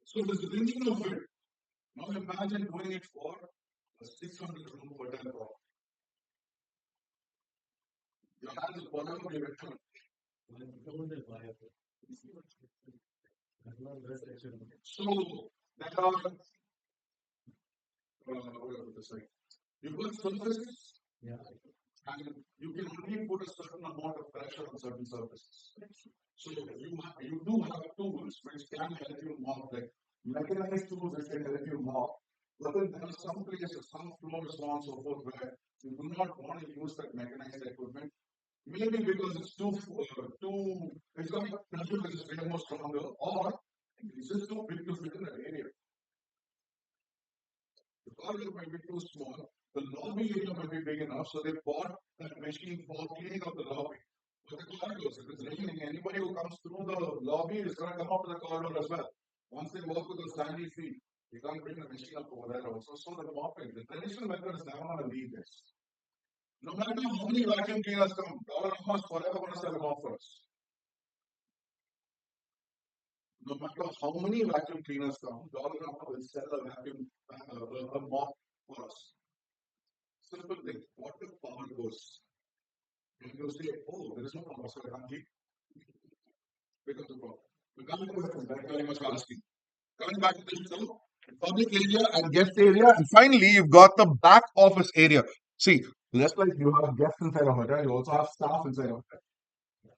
So there's the thinking of it. Now imagine doing it for a 600 room hotel block. Your hands are one of your return. So there are what to say? You've got surfaces. Yeah. And you can only put a certain amount of pressure on certain surfaces. So you do have tools which can help you mop, like mechanized tools which can help you mop. But then there are some places, some floors, so on and so forth, where you do not want to use that mechanized equipment. Maybe because it's it's got a pressure which is way more stronger, or it's just too big to fit in that area. The corridor might be too small. The lobby area might be big enough, so they bought that machine for cleaning up the lobby. But the corridors, if it's raining, anybody who comes through the lobby is going to come up to the corridor as well. Once they walk with those sandy feet, you can't bring the machine up over there also. So the mopping, the traditional method is never going to leave this. No matter how many vacuum cleaners come, Dollarama is forever going to sell a mop for us. No matter how many vacuum cleaners come, Dollarama will sell a mop for us. Simple thing. What if power goes? And you say, oh, there is no power, so I can't keep. Becomes a problem. We can't do it. That's very much asking. Coming back to this, so public area and guest area, and finally you've got the back office area. See, just like you have guests inside a hotel, you also have staff inside a hotel.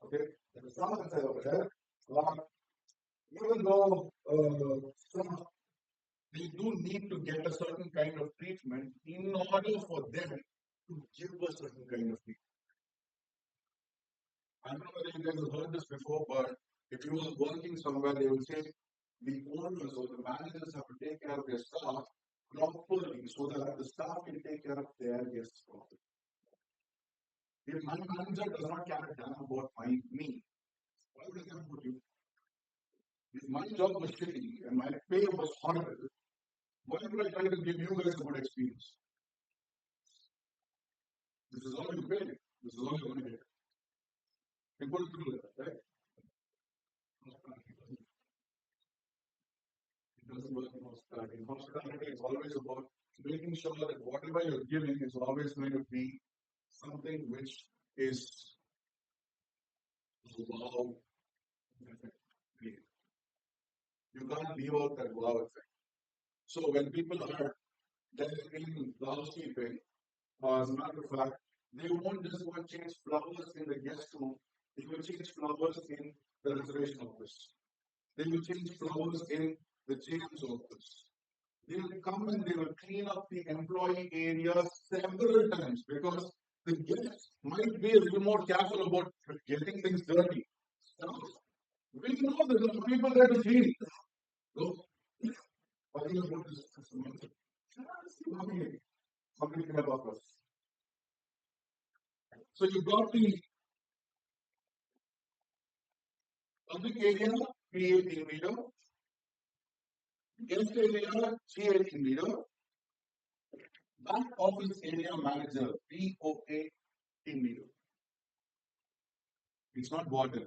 Okay, the staff inside a hotel, even though staff, they do need to get a certain kind of treatment in order for them to give a certain kind of treatment. I don't know whether you guys have heard this before, but if you are working somewhere, they will say the owners or the managers have to take care of their staff properly so that the staff can take care of their guests properly. If my manager does not care a damn about me, why would I care about you? If my job was shitty and my pay was horrible, why would I try to give you guys a good experience? This is all you pay. This is all you're going to get. You put it through that, right? It doesn't work in hospitality. In hospitality, it's always about making sure that whatever you're giving is always going to be something which is wow effect. You can't leave out that wow effect. So when people are there in the housekeeping, as a matter of fact, they won't just go and change flowers in the guest room. They will change flowers in the reservation office. They will change flowers in the GM's office. They will come and they will clean up the employee area several times because the guests might be a little more careful about getting things dirty. So, we know that there are people there to clean. So, talking about this, something came up us. So you got the public area, PA team leader, guest area, GA team leader, back office area manager, BOA team leader. It's not water.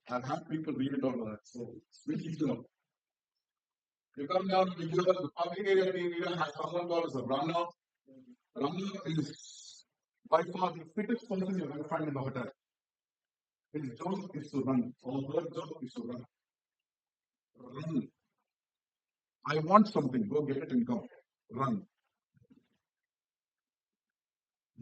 I've had people read it all that, so switch it up. You come down to the public area team leader has someone called as a runner. Runner is by far the fittest person you'll ever find in the hotel. His job is to run, or her job is to run. Run. I want something, go get it and come. Run.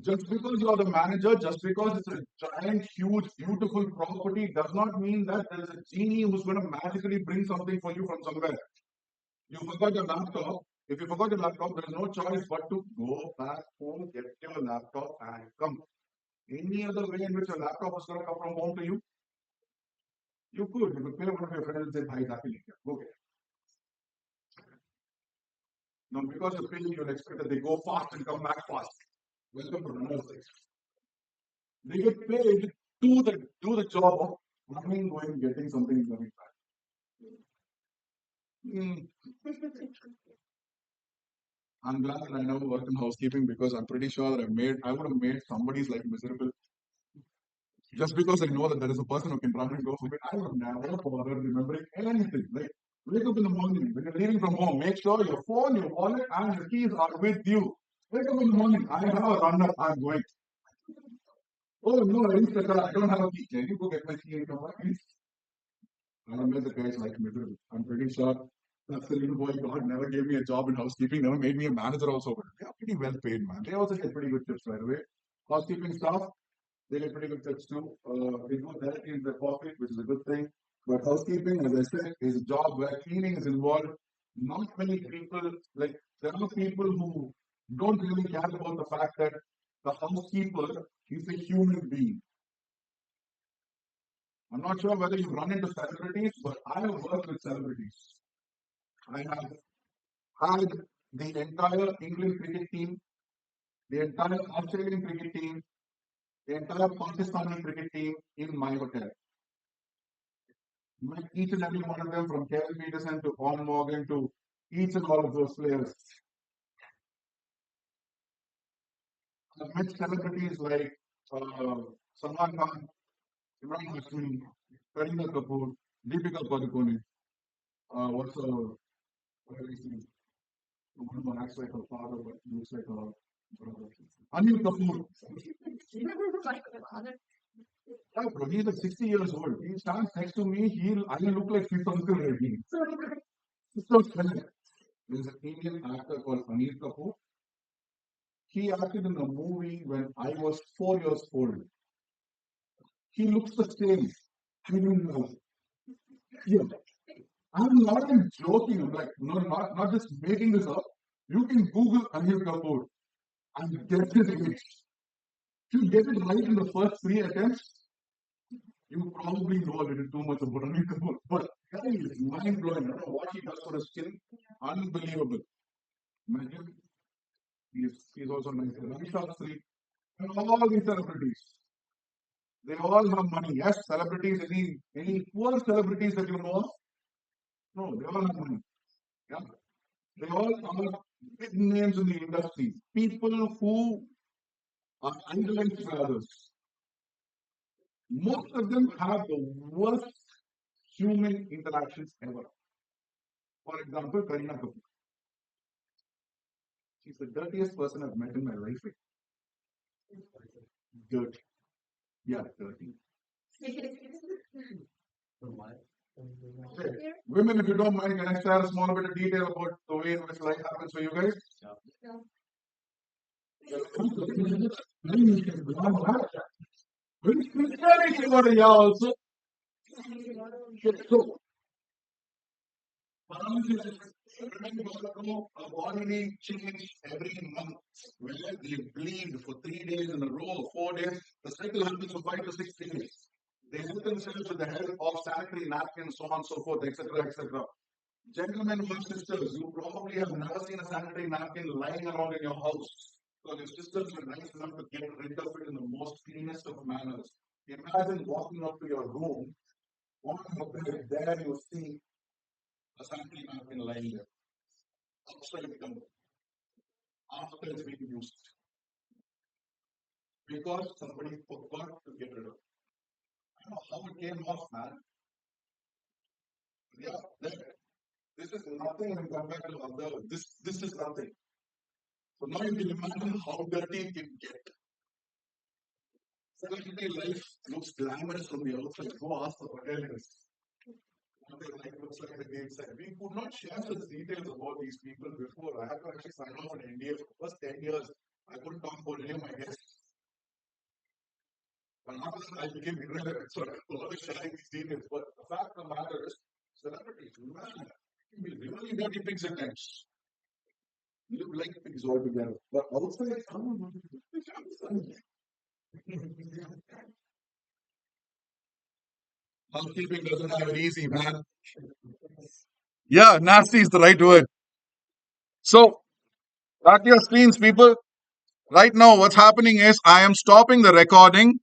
Just because you are the manager, just because it's a giant, huge, beautiful property, does not mean that there is a genie who's going to magically bring something for you from somewhere. You forgot your laptop. If you forgot your laptop, there is no choice but to go back home, get your laptop, and come. Any other way in which your laptop is going to come from home to you? You could. You could pay one of your friends and say, "Bhai, happily, go get it." Now, because you're paying, you'll expect that they go fast and come back fast. Welcome to another place. They get paid to the job of coming, going, getting something, coming back. I'm glad that I never worked in housekeeping because I'm pretty sure that I would have made somebody's life miserable. Just because I know that there is a person who can run and go for it, I would have never bothered remembering anything. Like, wake up in the morning, when you're leaving from home, make sure your phone, your wallet, and your keys are with you. Wake up in the morning, I have a runner, I'm going. Oh no, I don't have a key. Can you go get my key and come back, please? I don't know the guys like miserable. I'm pretty sure That's the reason why God never gave me a job in housekeeping, never made me a manager also. But they are pretty well paid, man. They also get pretty good tips, by the way. Housekeeping staff, they get pretty good tips too. They do directly in their pocket, which is a good thing. But housekeeping, as I said, is a job where cleaning is involved. Not many people, like, there are people who don't really care about the fact that the housekeeper is a human being. I'm not sure whether you've run into celebrities, but I have worked with celebrities. I have had the entire England cricket team, the entire Australian cricket team, the entire Pakistani cricket team in my hotel. Met each and every one of them from Kevin Peterson to Paul Morgan to each and all of those players. I've met celebrities like Salman Khan, Imran Hashmi, Kareena Kapoor, Deepika Padukone. What's what is he? One who acts like a father but looks like a brother. Anil Kapoor. Yeah, bro, he's like 60 years old. He stands next to me. I look like his uncle already. It's so funny. There's an Indian actor called Anil Kapoor. He acted in a movie when I was 4 years old. He looks the same. I don't know. Yeah. I'm not even joking. I'm like, no, not just making this up. You can Google Anil Kapoor and get his image. If you get it right in the first 3 attempts, you probably know a little too much about Anil Kapoor. But guy is mind blowing. I don't know what he does for his skin. Unbelievable. Imagine. He's also nice. Ravi Shastri. And all these celebrities. They all have money. Yes, celebrities, any poor celebrities that you know of? No, they all have money. Yeah. They all are big names in the industry. People who are idolized by others. Most of them have the worst human interactions ever. For example, Kareena Kapoor. She's the dirtiest person I've met in my life. Dirty. Yeah, dirty. Okay. Women, if you don't mind, can I share a small bit of detail about the way in which life happens for you guys? Yeah, also. So, women go a bodily change every month. Where they bleed for 3 days in a row, 4 days. The cycle happens for 5 to 6 days. They help themselves with the help of sanitary napkins, so on and so forth, etc., etc. Gentlemen or sisters, you probably have never seen a sanitary napkin lying around in your house. So your sisters were nice enough to get rid of it in the most cleanest of manners. Imagine walking up to your room, walking up there you see a sanitary napkin lying there, upside down, after it's been used. Because somebody forgot to get rid of it. I don't know how it came off, man. Yeah, this is nothing when compared to other. This is nothing. So now you can imagine how dirty it can get. Celebrity life looks glamorous from the outside. Go ask the hoteliers. What their life looks like the inside. We could not share such details about these people before. I had to actually sign off an NDA for the first 10 years. I couldn't talk about any of my guests. But after that, I became irrelevant. So I was sharing these details. But the fact of the matter is, celebrities, man, we really dirty pigs at times. You look like pigs altogether. But outside, housekeeping doesn't have it easy, man. Yeah, nasty is the right word. So, back to your screens, people. Right now, what's happening is I am stopping the recording